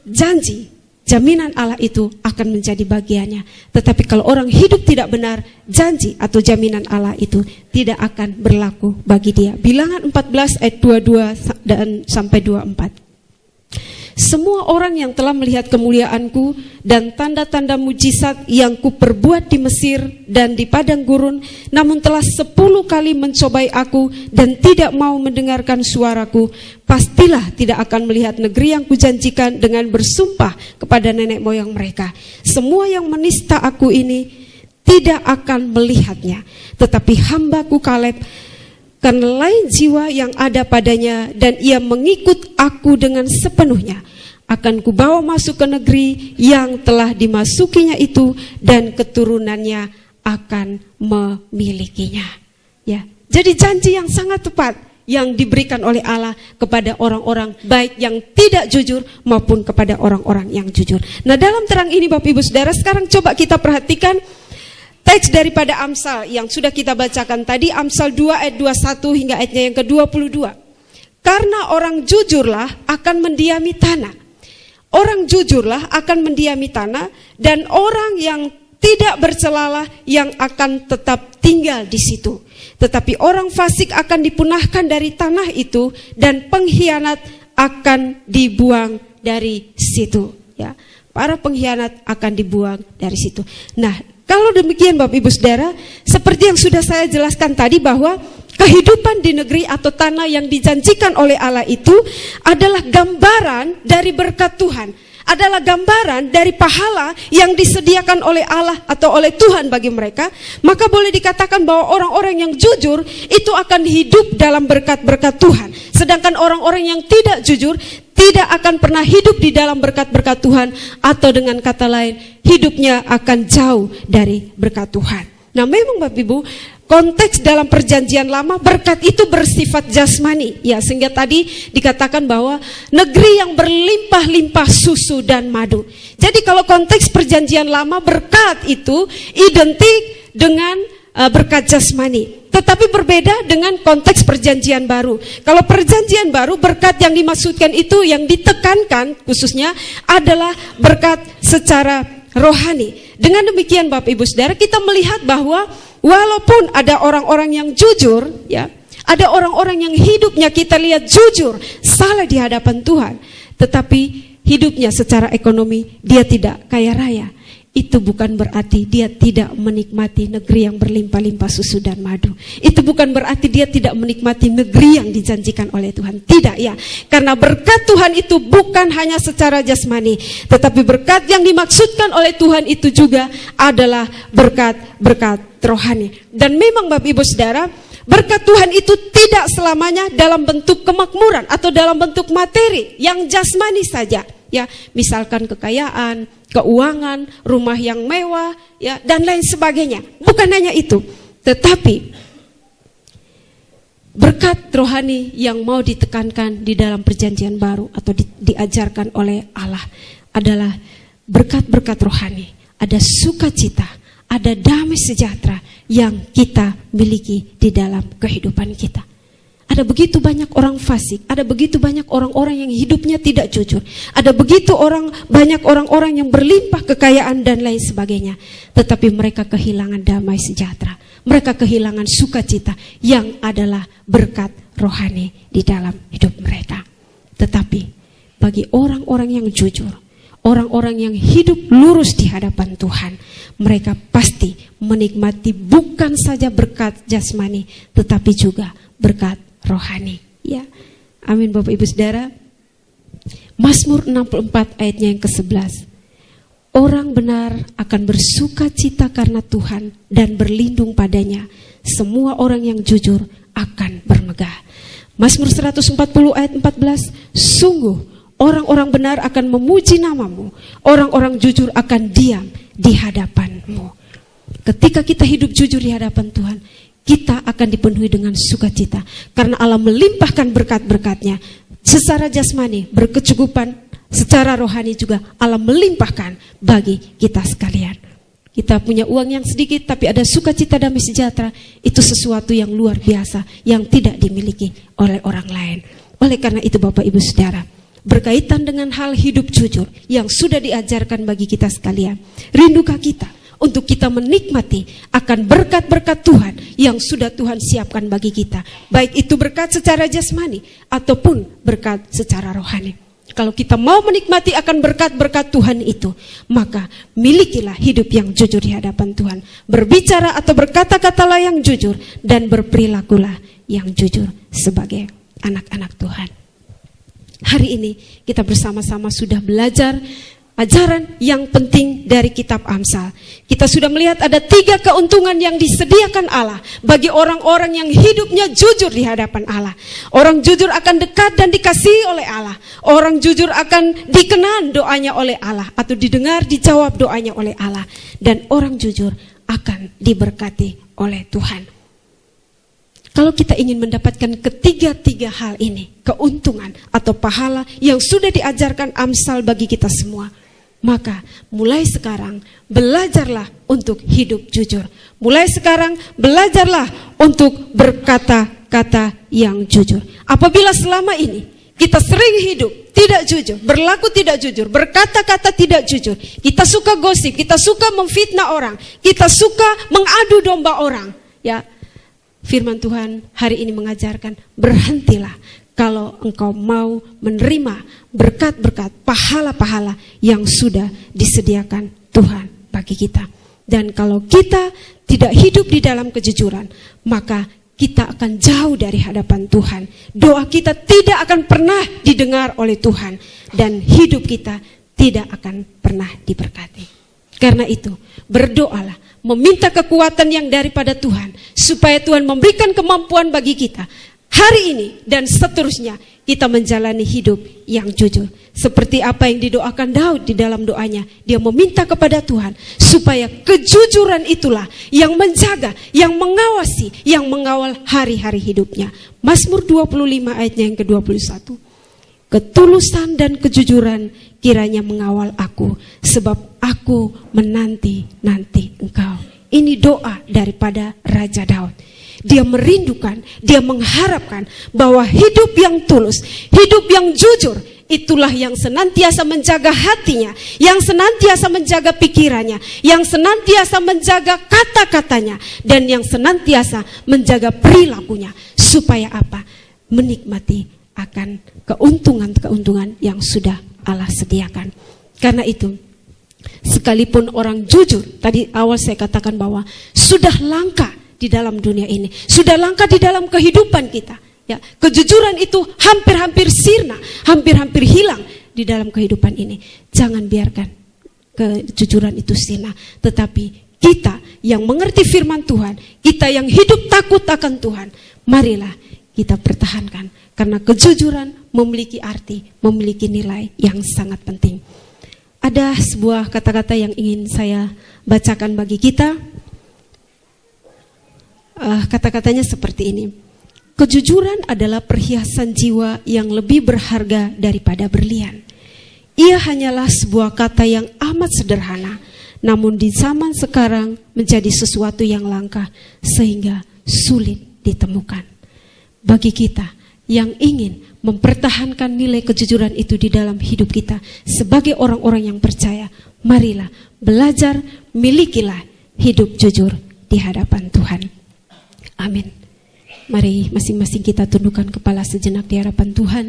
janji, jaminan Allah itu akan menjadi bagiannya. Tetapi kalau orang hidup tidak benar, janji atau jaminan Allah itu tidak akan berlaku bagi dia. Bilangan 14 ayat 22 dan sampai 24. Semua orang yang telah melihat kemuliaanku dan tanda-tanda mujizat yang kuperbuat di Mesir dan di padang gurun, namun telah 10 kali mencobai aku dan tidak mau mendengarkan suaraku, pastilah tidak akan melihat negeri yang kujanjikan dengan bersumpah kepada nenek moyang mereka. Semua yang menista aku ini tidak akan melihatnya, tetapi hambaku Kaleb, karena lain jiwa yang ada padanya dan ia mengikut aku dengan sepenuhnya, akan kubawa masuk ke negeri yang telah dimasukinya itu dan keturunannya akan memilikinya. Ya, jadi janji yang sangat tepat yang diberikan oleh Allah kepada orang-orang baik yang tidak jujur maupun kepada orang-orang yang jujur. Nah, dalam terang ini Bapak Ibu Saudara, sekarang coba kita perhatikan teks daripada Amsal yang sudah kita bacakan tadi, Amsal 2 ayat 21 hingga ayatnya yang ke-22. Karena orang jujurlah akan mendiami tanah. Orang jujurlah akan mendiami tanah, dan orang yang tidak bercelalah yang akan tetap tinggal di situ. Tetapi orang fasik akan dipunahkan dari tanah itu, dan pengkhianat akan dibuang dari situ. Ya, para pengkhianat akan dibuang dari situ. Nah, kalau demikian Bapak Ibu Saudara, seperti yang sudah saya jelaskan tadi, bahwa kehidupan di negeri atau tanah yang dijanjikan oleh Allah itu adalah gambaran dari berkat Tuhan, adalah gambaran dari pahala yang disediakan oleh Allah atau oleh Tuhan bagi mereka. Maka boleh dikatakan bahwa orang-orang yang jujur itu akan hidup dalam berkat-berkat Tuhan. Sedangkan orang-orang yang tidak jujur tidak akan pernah hidup di dalam berkat-berkat Tuhan, atau dengan kata lain, hidupnya akan jauh dari berkat Tuhan. Nah, memang Bapak Ibu, konteks dalam perjanjian lama berkat itu bersifat jasmani, ya, sehingga tadi dikatakan bahwa negeri yang berlimpah-limpah susu dan madu. Jadi kalau konteks perjanjian lama, berkat itu identik dengan berkat jasmani, tetapi berbeda dengan konteks perjanjian baru. Kalau perjanjian baru, berkat yang dimaksudkan itu, yang ditekankan khususnya adalah berkat secara rohani. Dengan demikian Bapak Ibu Saudara, kita melihat bahwa walaupun ada orang-orang yang jujur, ya, ada orang-orang yang hidupnya kita lihat jujur, saleh di hadapan Tuhan, tetapi hidupnya secara ekonomi dia tidak kaya raya. Itu bukan berarti dia tidak menikmati negeri yang berlimpah-limpah susu dan madu. Itu bukan berarti dia tidak menikmati negeri yang dijanjikan oleh Tuhan. Tidak, ya. Karena berkat Tuhan itu bukan hanya secara jasmani, tetapi berkat yang dimaksudkan oleh Tuhan itu juga adalah berkat-berkat rohani. Dan memang Bapak Ibu Saudara, berkat Tuhan itu tidak selamanya dalam bentuk kemakmuran atau dalam bentuk materi yang jasmani saja. Ya, misalkan kekayaan, keuangan, rumah yang mewah, dan lain sebagainya. Bukan hanya itu, tetapi berkat rohani yang mau ditekankan di dalam perjanjian baru atau diajarkan oleh Allah adalah berkat-berkat rohani. Ada sukacita, ada damai sejahtera yang kita miliki di dalam kehidupan kita. Ada begitu banyak orang fasik, ada begitu banyak orang-orang yang hidupnya tidak jujur, ada begitu banyak orang-orang yang berlimpah kekayaan dan lain sebagainya, tetapi mereka kehilangan damai sejahtera, mereka kehilangan sukacita yang adalah berkat rohani di dalam hidup mereka. Tetapi bagi orang-orang yang jujur, orang-orang yang hidup lurus di hadapan Tuhan, mereka pasti menikmati bukan saja berkat jasmani, tetapi juga berkat rohani. Ya, amin Bapak Ibu Saudara. Mazmur 64 ayatnya yang ke-11. Orang benar akan bersuka cita karena Tuhan dan berlindung padanya. Semua orang yang jujur akan bermegah. Mazmur 140 ayat 14. Sungguh orang-orang benar akan memuji namamu. Orang-orang jujur akan diam di hadapanmu. Ketika kita hidup jujur di hadapan Tuhan, kita akan dipenuhi dengan sukacita. Karena Allah melimpahkan berkat-berkatnya. Secara jasmani, berkecukupan, secara rohani juga Allah melimpahkan bagi kita sekalian. Kita punya uang yang sedikit, tapi ada sukacita damai sejahtera. Itu sesuatu yang luar biasa, yang tidak dimiliki oleh orang lain. Oleh karena itu Bapak Ibu Saudara, berkaitan dengan hal hidup jujur yang sudah diajarkan bagi kita sekalian, rindukah kita untuk kita menikmati akan berkat-berkat Tuhan yang sudah Tuhan siapkan bagi kita, baik itu berkat secara jasmani ataupun berkat secara rohani. Kalau kita mau menikmati akan berkat-berkat Tuhan itu, maka milikilah hidup yang jujur di hadapan Tuhan, berbicara atau berkata-katalah yang jujur, dan berperilakulah yang jujur sebagai anak-anak Tuhan. Hari ini kita bersama-sama sudah belajar ajaran yang penting dari kitab Amsal. Kita sudah melihat ada 3 keuntungan yang disediakan Allah bagi orang-orang yang hidupnya jujur di hadapan Allah. Orang jujur akan dekat dan dikasihi oleh Allah. Orang jujur akan dikenal doanya oleh Allah atau didengar, dijawab doanya oleh Allah. Dan orang jujur akan diberkati oleh Tuhan. Kalau kita ingin mendapatkan ketiga-tiga hal ini, keuntungan atau pahala yang sudah diajarkan Amsal bagi kita semua, maka mulai sekarang belajarlah untuk hidup jujur. Mulai sekarang belajarlah untuk berkata-kata yang jujur. Apabila selama ini kita sering hidup tidak jujur, berlaku tidak jujur, berkata-kata tidak jujur, kita suka gosip, kita suka memfitnah orang, kita suka mengadu domba orang, ya, firman Tuhan hari ini mengajarkan, berhentilah kalau engkau mau menerima berkat-berkat, pahala-pahala yang sudah disediakan Tuhan bagi kita. Dan kalau kita tidak hidup di dalam kejujuran, maka kita akan jauh dari hadapan Tuhan. Doa kita tidak akan pernah didengar oleh Tuhan, dan hidup kita tidak akan pernah diberkati. Karena itu, berdoalah, meminta kekuatan yang daripada Tuhan, supaya Tuhan memberikan kemampuan bagi kita hari ini dan seterusnya kita menjalani hidup yang jujur. Seperti apa yang didoakan Daud di dalam doanya. Dia meminta kepada Tuhan supaya kejujuran itulah yang menjaga, yang mengawasi, yang mengawal hari-hari hidupnya. Mazmur 25 ayatnya yang ke-21. Ketulusan dan kejujuran kiranya mengawal aku, sebab aku menanti-nanti engkau. Ini doa daripada Raja Daud. Dia merindukan, dia mengharapkan bahwa hidup yang tulus, hidup yang jujur, itulah yang senantiasa menjaga hatinya, yang senantiasa menjaga pikirannya, yang senantiasa menjaga kata-katanya, dan yang senantiasa menjaga perilakunya. Supaya apa? Menikmati akan keuntungan-keuntungan yang sudah Allah sediakan. Karena itu, sekalipun orang jujur, tadi awal saya katakan bahwa sudah langka di dalam dunia ini, sudah langka di dalam kehidupan kita. Ya, kejujuran itu hampir-hampir sirna, hampir-hampir hilang di dalam kehidupan ini. Jangan biarkan kejujuran itu sirna, tetapi kita yang mengerti firman Tuhan, kita yang hidup takut akan Tuhan, marilah kita pertahankan, karena kejujuran memiliki arti, memiliki nilai yang sangat penting. Ada sebuah kata-kata yang ingin saya bacakan bagi kita. Kata-katanya seperti ini. Kejujuran adalah perhiasan jiwa yang lebih berharga daripada berlian. Ia hanyalah sebuah kata yang amat sederhana, namun di zaman sekarang menjadi sesuatu yang langka sehingga sulit ditemukan. Bagi kita yang ingin mempertahankan nilai kejujuran itu di dalam hidup kita sebagai orang-orang yang percaya, marilah belajar, milikilah hidup jujur di hadapan Tuhan. Amin. Mari masing-masing kita tundukkan kepala sejenak di hadapan Tuhan.